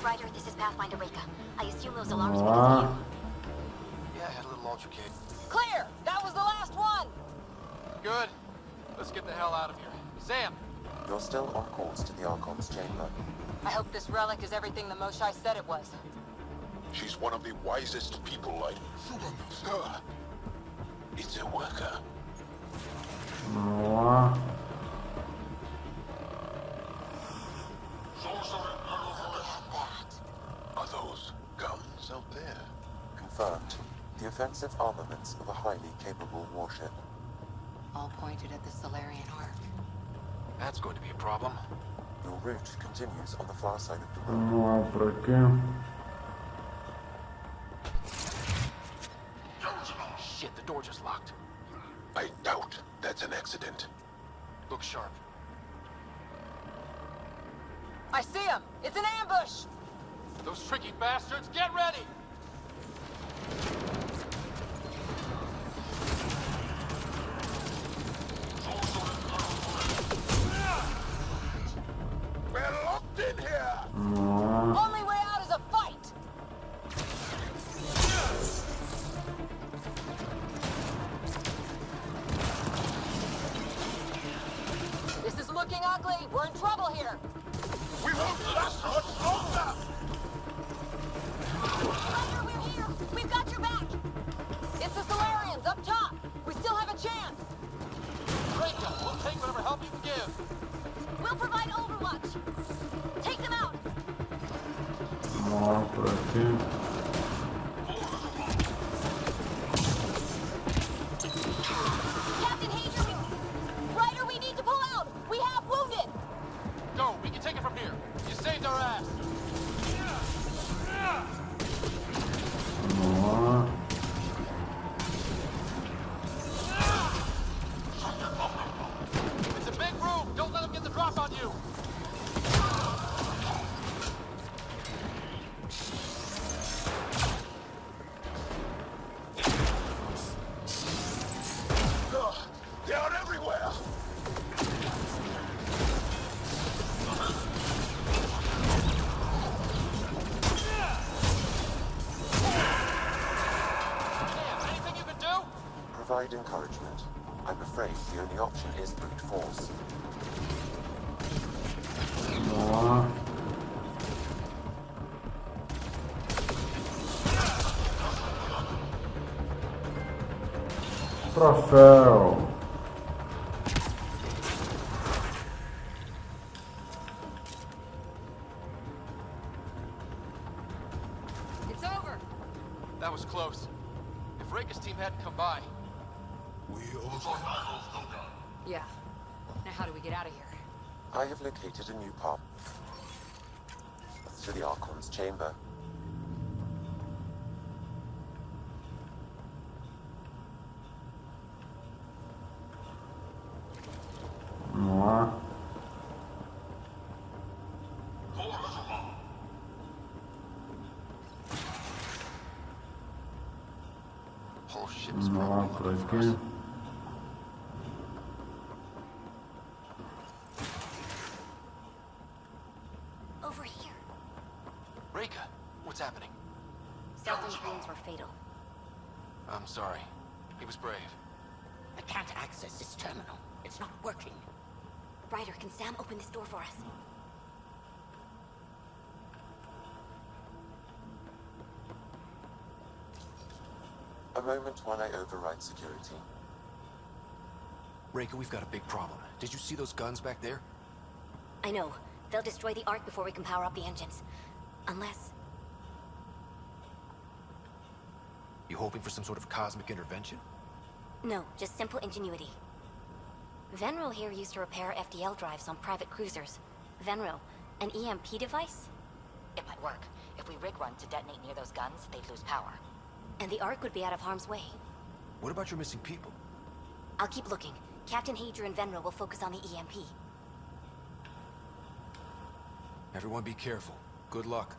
Ryder, this is Pathfinder Reka. I assume those alarms were because of you.
Yeah, I had a little altercation.
Clear! That was the last one!
Good. Let's get the hell out of here. Sam!
You're still on course to the Arconte's chamber.
I hope this relic is everything the Moshai said it was.
She's one of the wisest people
It's a worker.
Vamos lá.
Are those guns out there?
Confirmed. The offensive armaments of a highly capable warship.
All pointed at the Solarian Ark.
That's going to be a problem.
Your route continues on the far side of the room.
Vamos lá por aqui.
Shit, the door just locked.
I doubt that's an accident.
Look sharp.
I see him! It's an ambush!
Those tricky bastards, get ready!
We're locked in here!
Only way out is a fight! This is looking ugly. We're in trouble here.
We won't last much longer!
Ryder, we're here. We've got your back. It's the Solarians up top. We still have a chance.
Reka, we'll take whatever help you can give.
We'll provide overwatch. Take them out.
Vamos lá por aqui.
Captain Hager, Ryder, we need to pull out. We have wounded.
Go, we can take it from here. You saved our ass.
Vamos lá.
It's a big room. Don't let them get the drop on you.
They are everywhere!
Sam, anything you can do?
Provide encouragement. I'm afraid the only option is brute force.
Vamos lá. Troféu.
was close. If Reika's team hadn't come by...
Yeah. Now how do we get out of here?
I have located a new path to the Arconte's chamber.
Whole ship's
Vamos lá por aqui.
Over here.
Reika, what's happening?
Southern's wounds were fatal.
I'm sorry. He was brave.
I can't access this terminal. It's not working.
Ryder, can Sam open this door for us?
A moment while I override security.
Reika, we've got a big problem. Did you see those guns back there?
I know. They'll destroy the Ark before we can power up the engines. Unless...
You hoping for some sort of cosmic intervention?
No, just simple ingenuity. Venro here used to repair FDL drives on private cruisers. Venro, an EMP device?
It might work. If we rig one to detonate near those guns, they'd lose power.
And the Ark would be out of harm's way.
What about your missing people?
I'll keep looking. Captain Hager and Venro will focus on the EMP.
Everyone be careful. Good luck.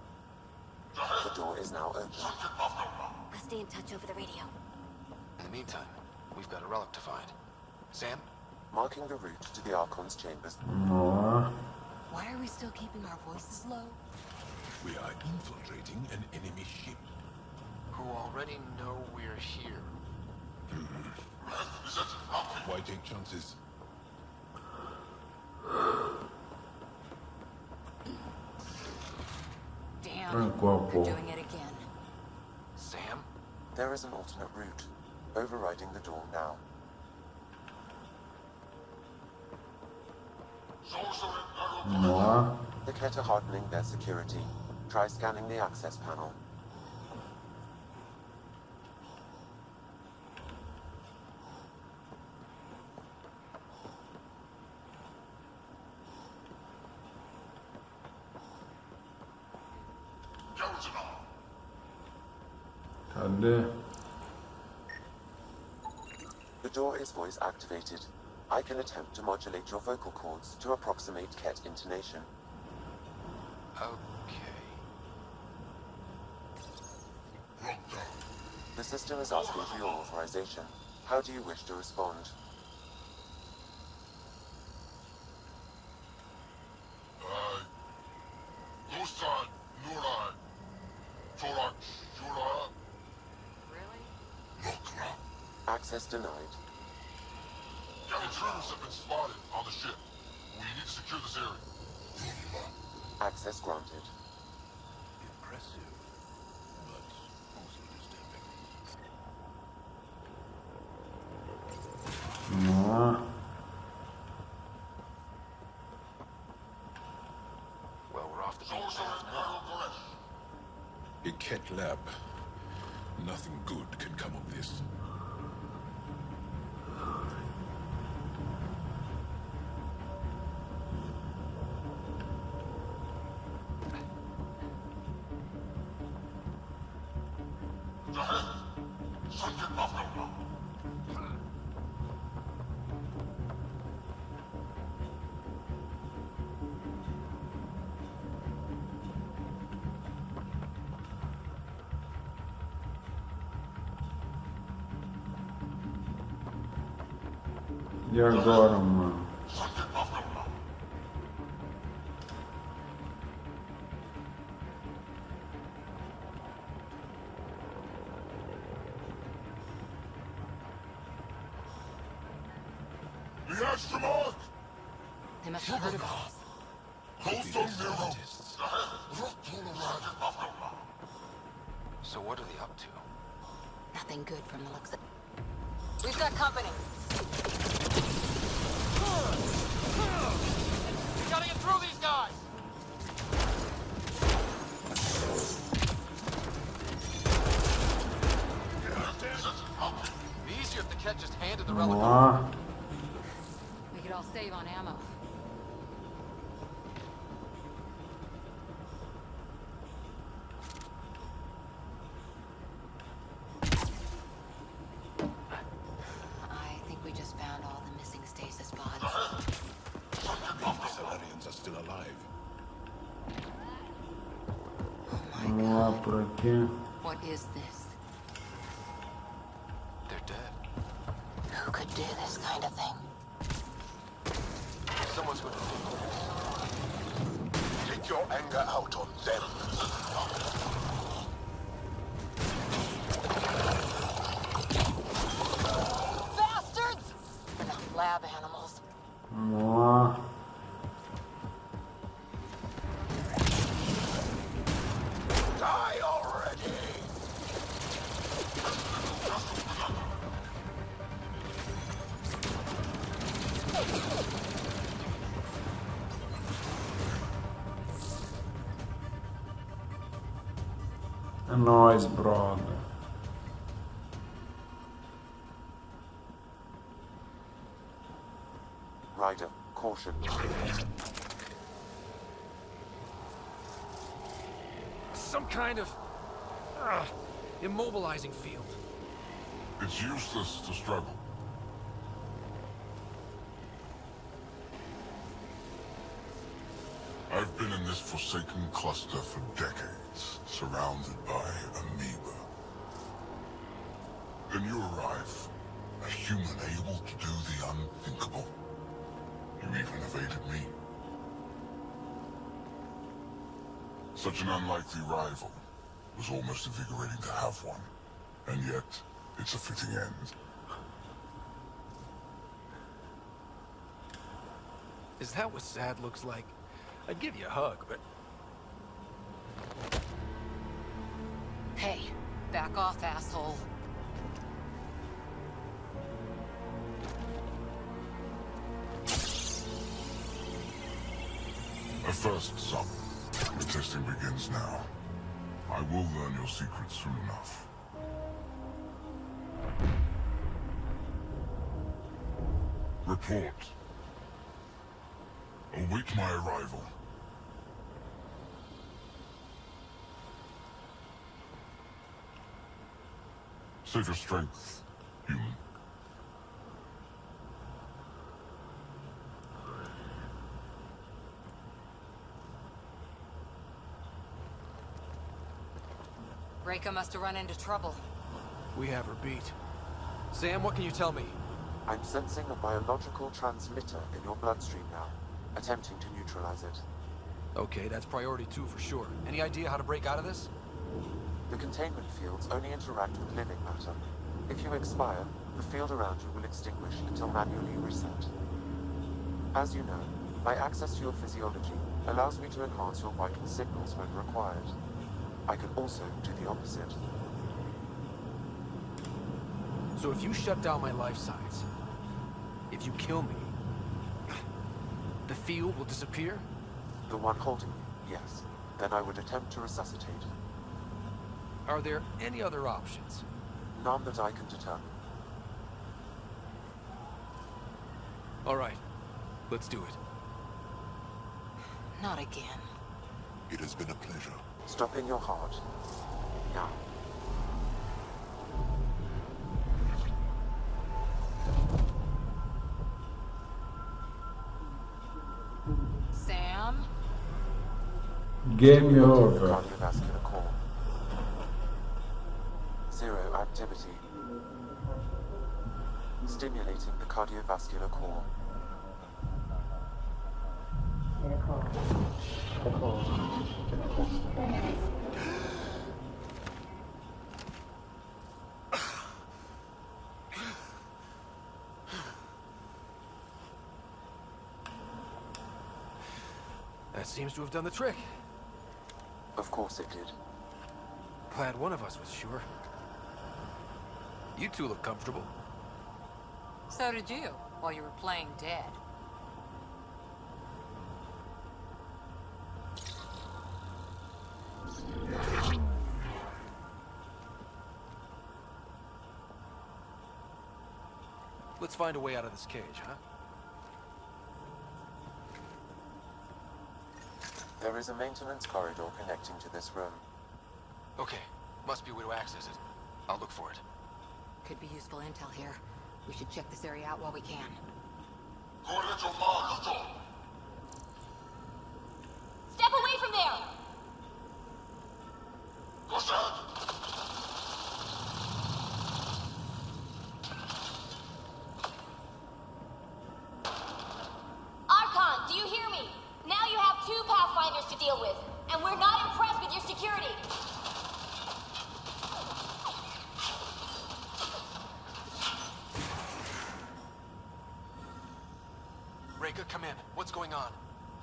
The door is now open.
I'll stay in touch over the radio.
In the meantime, we've got a relic to find. Sam?
Marking the route to the Arconte's chambers.
Why are we still keeping our voices low?
We are infiltrating an enemy ship.
Who already know we're here.
Why take chances?
Damn,
Qual
they're doing it again.
Sam?
There is an alternate route. Overriding the door now. The Ket are hardening their security. Try scanning the access panel.
Cadê?
The door is voice activated. I can attempt to modulate your vocal cords to approximate Ket intonation.
Okay.
The system is asking for your authorization. How do you wish to respond? Access denied.
Intruders have been spotted on the ship. We need to secure this area.
Access granted.
Impressive, but also disturbing.
Well, we're off the beaten path now.
A Ket lab. Nothing good can come of this.
E agora, mano?
The astronaut!
They must have heard about us.
Host on zero.
So what are they up to?
Nothing good from the looks of... We've got company.
We gotta get through these guys! Ket just handed the
Vamos
relic
lá.
over.
We could all save on ammo. I think we just found all the missing stasis pods.
The Salarians are still alive.
Vamos lá por aqui.
What is this?
They're dead.
Who could do this kind of thing?
Someone's going to
Take your anger out on them.
Bastards! We're not lab animals.
Vamos lá.
Die already!
É nóis, brother.
Ryder, caution.
some kind of immobilizing field.
It's useless to struggle. I've been in this forsaken cluster for decades, surrounded by amoeba. Then you arrive, a human able to do the unthinkable. You even evaded me. Such an unlikely rival. Was almost invigorating to have one. And yet, it's a fitting end.
Is that what sad looks like? I'd give you a hug, but...
Hey, back off, asshole.
A first, son. The testing begins now. I will learn your secrets soon enough. Report. Await my arrival. Save your strength, human.
Reika must have run into trouble.
We have her beat. Sam, what can you tell me?
I'm sensing a biological transmitter in your bloodstream now, attempting to neutralize it.
Okay, that's priority 2 for sure. Any idea how to break out of this?
The containment fields only interact with living matter. If you expire, the field around you will extinguish until manually reset. As you know, my access to your physiology allows me to enhance your vital signals when required. I can also do the opposite.
So if you shut down my life signs, if you kill me, the field will disappear?
The one holding you, yes. Then I would attempt to resuscitate.
Are there any other options?
None that I can determine.
All right, let's do it.
Not again.
It has been a pleasure.
Stopping your heart. Now.
Sam?
Game over.
Cardiovascular core. Zero activity. Stimulating the cardiovascular core.
That seems to have done the trick.
Of course it did.
Glad one of us was sure. You two look comfortable.
So did you, while you were playing dead.
Let's find a way out of this cage, huh?
There is a maintenance corridor connecting to this room.
Okay, must be a way to access it. I'll look for it.
Could be useful intel here. We should check this area out while we can.
Step away from there! Archon, do you hear me? Now you have 2 Pathfinders to deal with, and we're not impressed with your security.
Reka, come in. What's going on?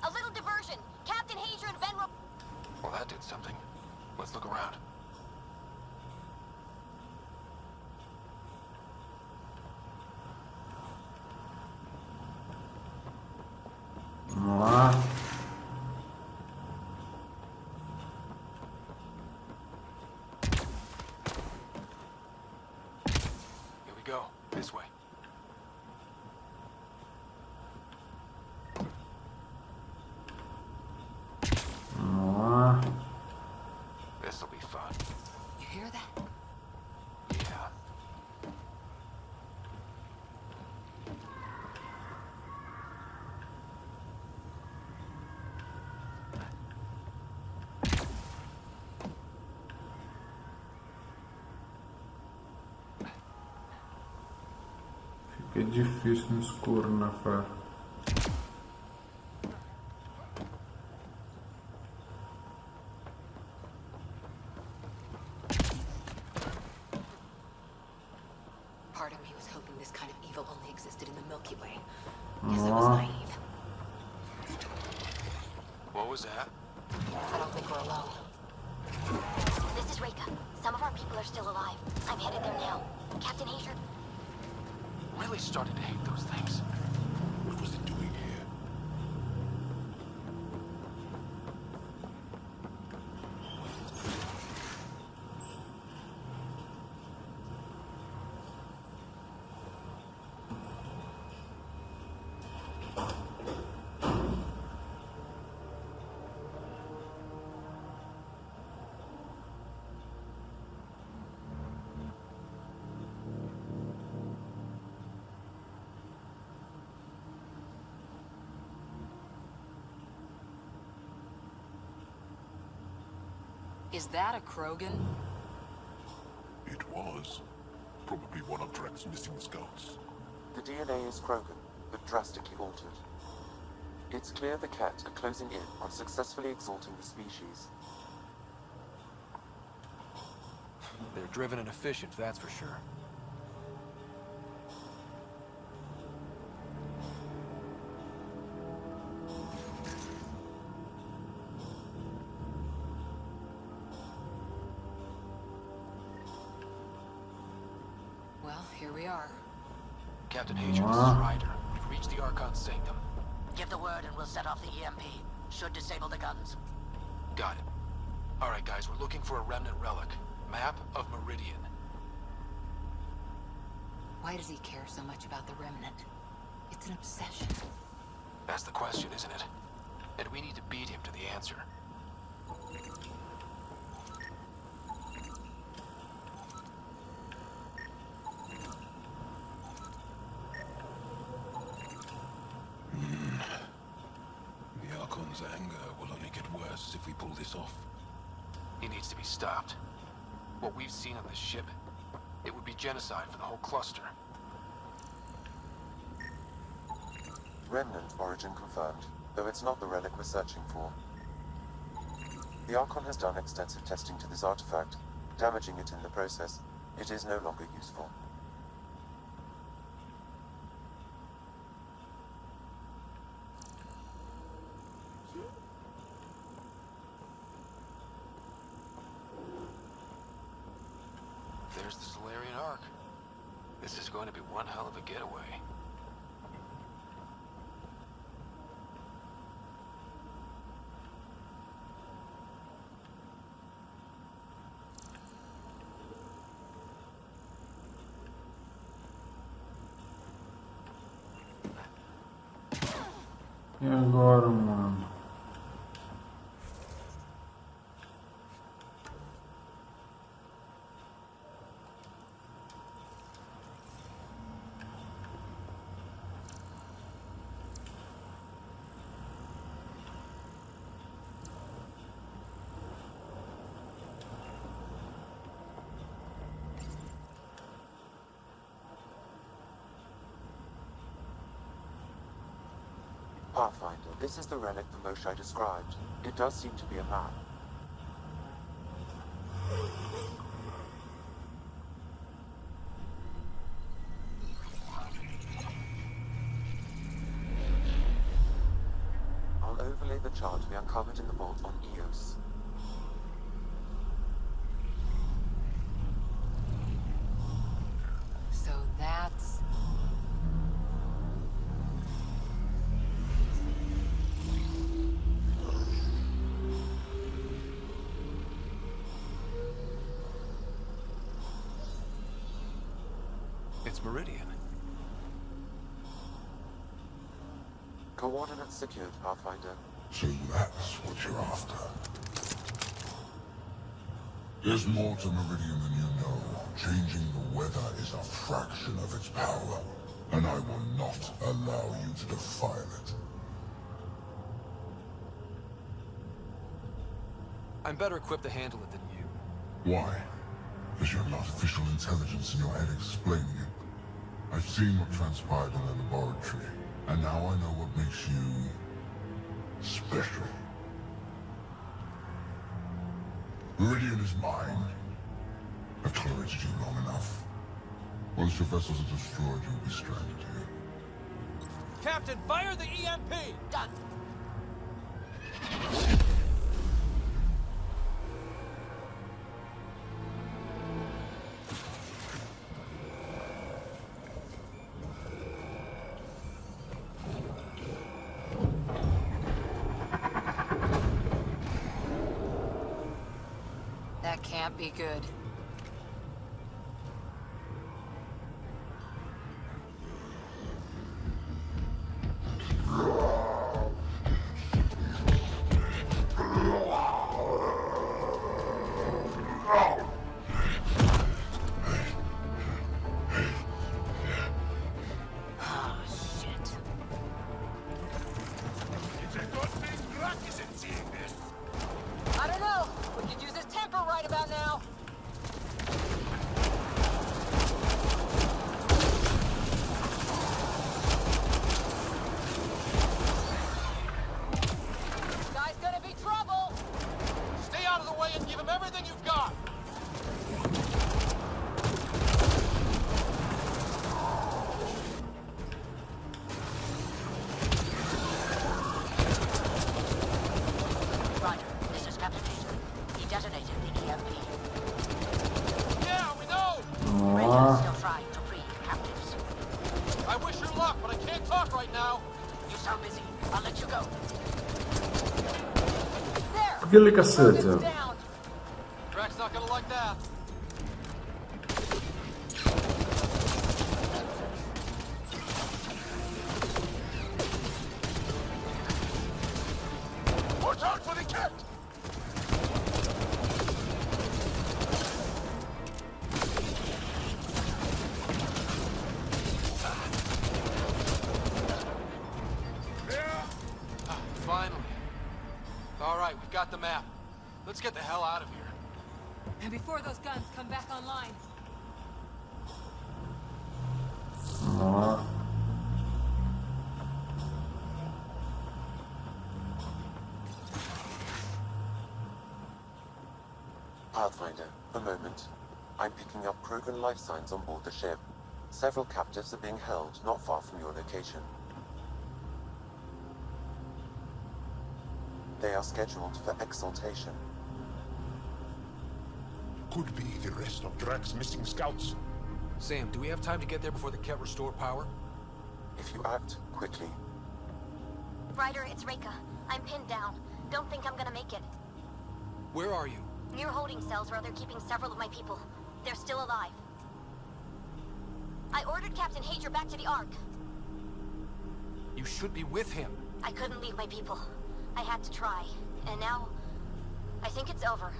A little diversion. Captain Hager and Venro...
Well, that did something. Let's look around.
Vamos lá.
Here we go. This way.
Vamos lá.
This'll be fun.
You hear that?
Yeah.
Fica difícil no escuro, né, fé?
Part of me was hoping this kind of evil only existed in the Milky Way. Guess I was
Ó.
naive.
What was that?
I don't think we're alone.
This is Reka. Some of our people are still alive. I'm headed there now. Captain Hager...
Really started to hate those things.
What was it doing here?
Is that a Krogan?
It was. Probably one of Drek's missing scouts.
The DNA is Krogan, but drastically altered. It's clear the Cat are closing in on successfully exalting the species.
They're driven and efficient, that's for sure.
Well, here we are.
Captain Hager, this is Ryder. We've reached the Archon sanctum.
Give the word and we'll set off the EMP. Should disable the guns.
Got it. Alright guys, we're looking for a remnant relic. Map of Meridian.
Why does he care so much about the remnant? It's an obsession.
That's the question, isn't it? And we need to beat him to the answer.
The Archon's anger will only get worse if we pull this off.
He needs to be stopped. What we've seen on this ship, it would be genocide for the whole cluster.
Remnant origin confirmed, though it's not the relic we're searching for. The Archon has done extensive testing to this artifact, damaging it in the process. It is no longer useful.
There's the Solarian Ark. This is going to be one hell of a getaway.
E agora, mano?
Pathfinder, this is the relic the Moshae described. It does seem to be a map. I'll overlay the chart we uncovered in the vault on Eos.
So that's...
It's Meridian.
Coordinates secured, Pathfinder.
So that's what you're after. There's more to Meridian than you know. Changing the weather is a fraction of its power, and I will not allow you to defile it.
I'm better equipped to handle it than you.
Why? Is your artificial intelligence in your head explaining it? I've seen what transpired in the laboratory, and now I know what makes you... special. Meridian is mine. I've tolerated you long enough. Once your vessels are destroyed, you'll be stranded here.
Captain, fire the EMP!
Done.
That can't be good.
I don't know. We could use his temper right about now. This guy's gonna be trouble. Stay out of the way and give him everything you've got.
Ryder, this is Captain Hager. He detonated the EMP.
Yeah, we know.
Rachel's still trying to free the captives.
I wish you luck, but I can't talk right now.
You sound busy. I'll let you go.
Por que ele caceta?
Drax's not gonna like that.
Watch out for the cat!
Finally. All right, we've got the map. Let's get the hell out of here.
And before those guns come back online.
Pathfinder, a moment. I'm picking up Krogan life signs on board the ship. Several captives are being held not far from your location. They are scheduled for exaltation.
Could be the rest of Drax's missing scouts.
Sam, do we have time to get there before the Ket restore power?
If you act quickly.
Ryder, it's Reika. I'm pinned down. Don't think I'm gonna make it.
Where are you?
Near holding cells where they're keeping several of my people. They're still alive. I ordered Captain Hager back to the Ark.
You should be with him.
I couldn't leave my people. I had to try. And now, I think it's over.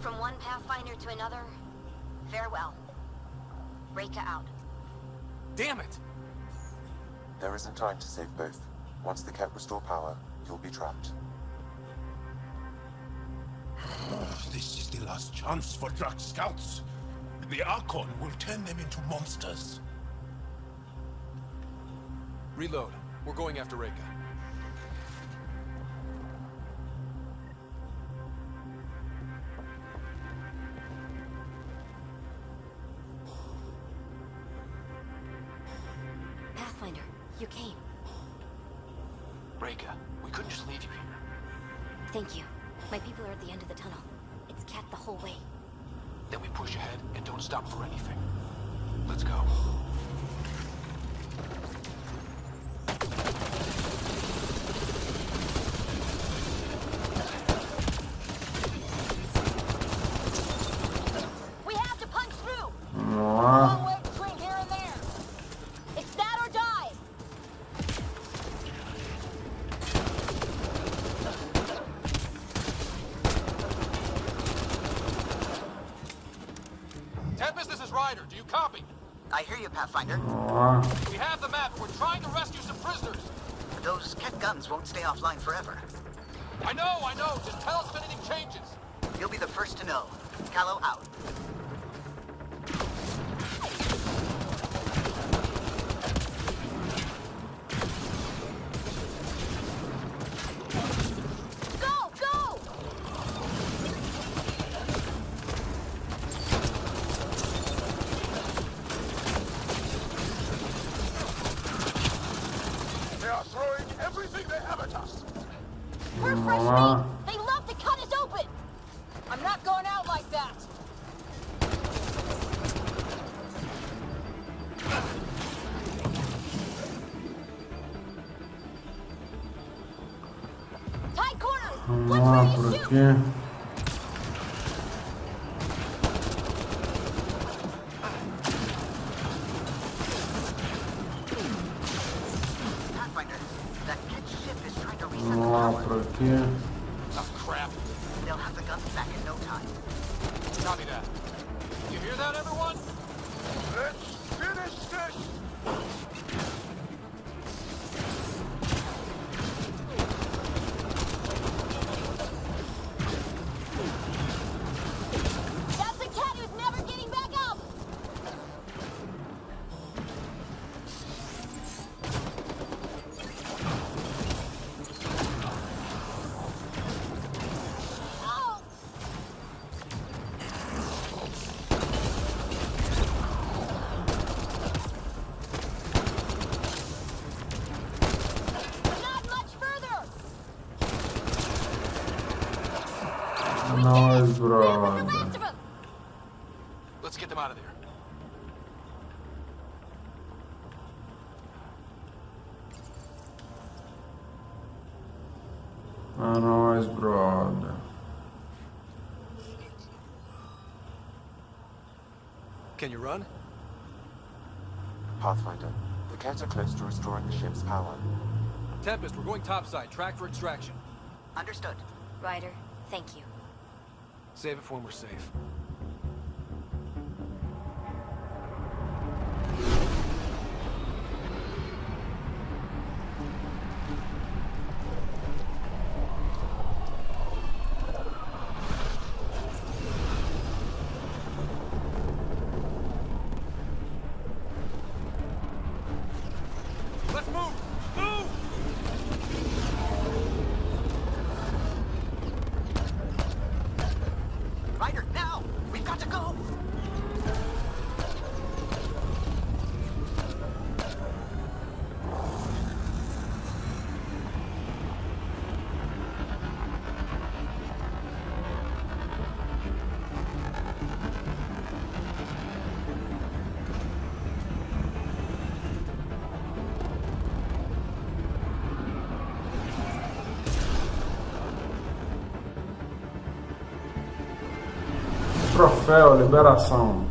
From one Pathfinder to another, farewell. Reka out.
Damn it!
There isn't time to save both. Once the Ket restore power, you'll be trapped.
This is the last chance for Drac scouts. The Archon will turn them into monsters.
Reload. We're going after Reka.
Pathfinder, you came.
Reka, we couldn't just leave you here.
Thank you. My people are at the end of the tunnel. It's Ket the whole way.
Then we push ahead and don't stop for anything. Let's go.
We have to punch through! Long way between here and there. It's that or die!
Tempest, this is Ryder. Do you copy?
I hear you, Pathfinder.
We have the map. We're trying to rescue some prisoners.
Those Ket guns won't stay offline forever.
I know. Just tell us if anything changes.
You'll be the first to know. Callow out.
Go!
They are throwing everything they have at us.
We're fresh meat! They love to cut us open!
I'm not going out like that!
Tight corners!
Vamos lá por aqui.
Pathfinder, that Ket ship is trying to reset the
Vamos lá
power.
por aqui.
Oh, crap.
They'll have the guns back in no time.
Copy that. You hear that, everyone?
Let's finish this!
That's the Ket who's never getting back up! Oh! Not much further!
Nós,
Where are the
brother.
rest of them?
Let's get them out of there.
É nóis, brother.
Can you run?
Pathfinder, the Ket are close to restoring the ship's power.
Tempest, we're going topside. Track for extraction.
Understood.
Ryder, thank you.
Save it for when we're safe. Let's move! Move!
Ryder, now! We've got to go!
Troféu, liberação.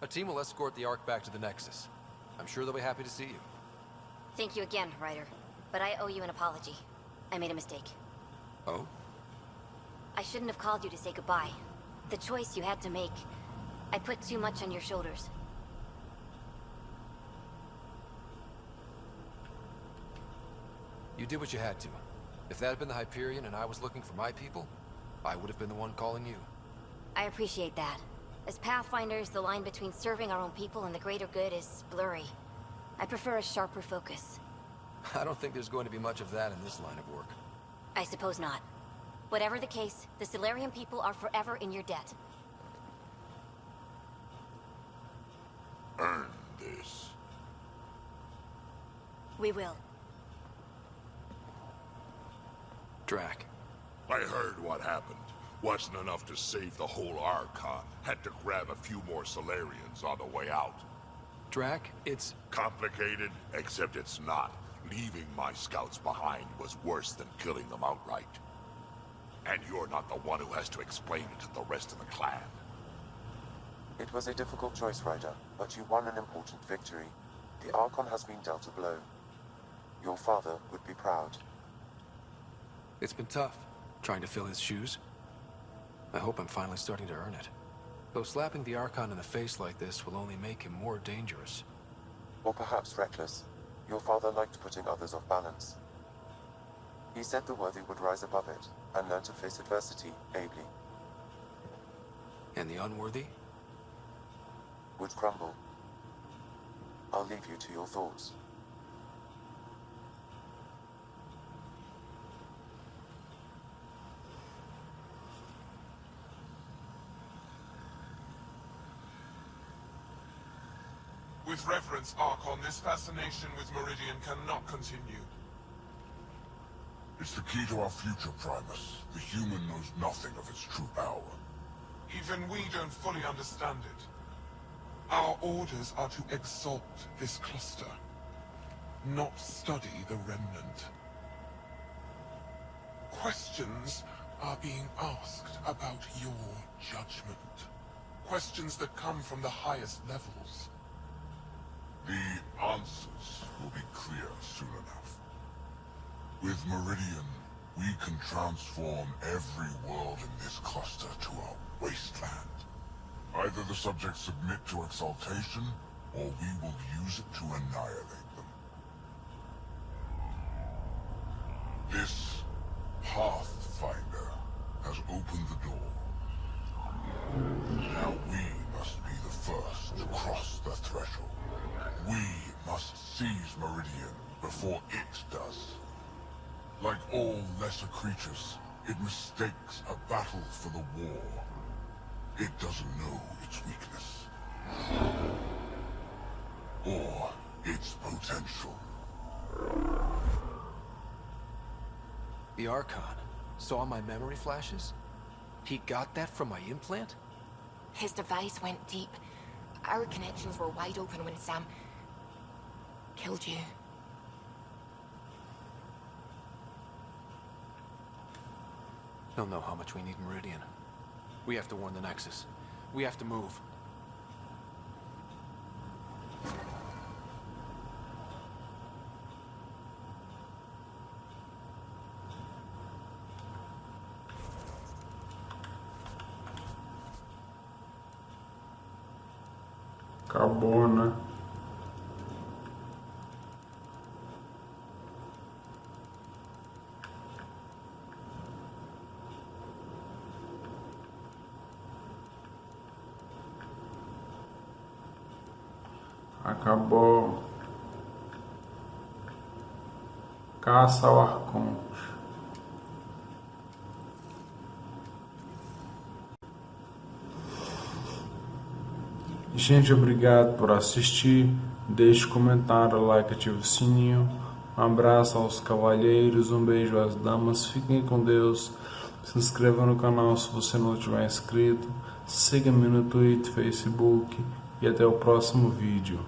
A team will escort the Ark back to the Nexus. I'm sure they'll be happy to see you.
Thank you again, Ryder. But I owe you an apology. I made a mistake.
Oh?
I shouldn't have called you to say goodbye. The choice you had to make. I put too much on your shoulders.
You did what you had to. If that had been the Hyperion and I was looking for my people, I would have been the one calling you.
I appreciate that. As Pathfinders, the line between serving our own people and the greater good is blurry. I prefer a sharper focus.
I don't think there's going to be much of that in this line of work.
I suppose not. Whatever the case, the Solarian people are forever in your debt.
Earn this.
We will.
Drac.
I heard what happened. Wasn't enough to save the whole Archon. Had to grab a few more Solarians on the way out.
Drac, it's...
complicated, except it's not. Leaving my scouts behind was worse than killing them outright. And you're not the one who has to explain it to the rest of the clan.
It was a difficult choice, Ryder, but you won an important victory. The Archon has been dealt a blow. Your father would be proud.
It's been tough, trying to fill his shoes. I hope I'm finally starting to earn it. Though slapping the Archon in the face like this will only make him more dangerous.
Or perhaps reckless. Your father liked putting others off balance. He said the worthy would rise above it, and learn to face adversity ably.
And the unworthy?
Would crumble. I'll leave you to your thoughts.
With reverence, Archon, this fascination with Meridian cannot continue. It's the key to our future, Primus. The human knows nothing of its true power. Even we don't fully understand it. Our orders are to exalt this cluster, not study the remnant. Questions are being asked about your judgment. Questions that come from the highest levels. The answers will be clear soon enough. With Meridian, we can transform every world in this cluster to a wasteland. Either the subjects submit to exaltation, or we will use it to annihilate them. This Pathfinder has opened the door. Now we must be the first to cross the threshold. We must seize Meridian before it does. Like all lesser creatures, it mistakes a battle for the war. It doesn't know its weakness. Or its potential.
The Archon saw my memory flashes? He got that from my implant?
His device went deep. Our connections were wide open when Sam killed you.
He'll know how much we need Meridian. We have to warn the Nexus. We have to move.
Acabou, né? Acabou. Caça ao Arconte. Gente, obrigado por assistir. Deixe comentário, like, ative o sininho. Um abraço aos cavalheiros, um beijo às damas. Fiquem com Deus. Se inscreva no canal se você não tiver inscrito. Siga-me no Twitter, Facebook. E até o próximo vídeo.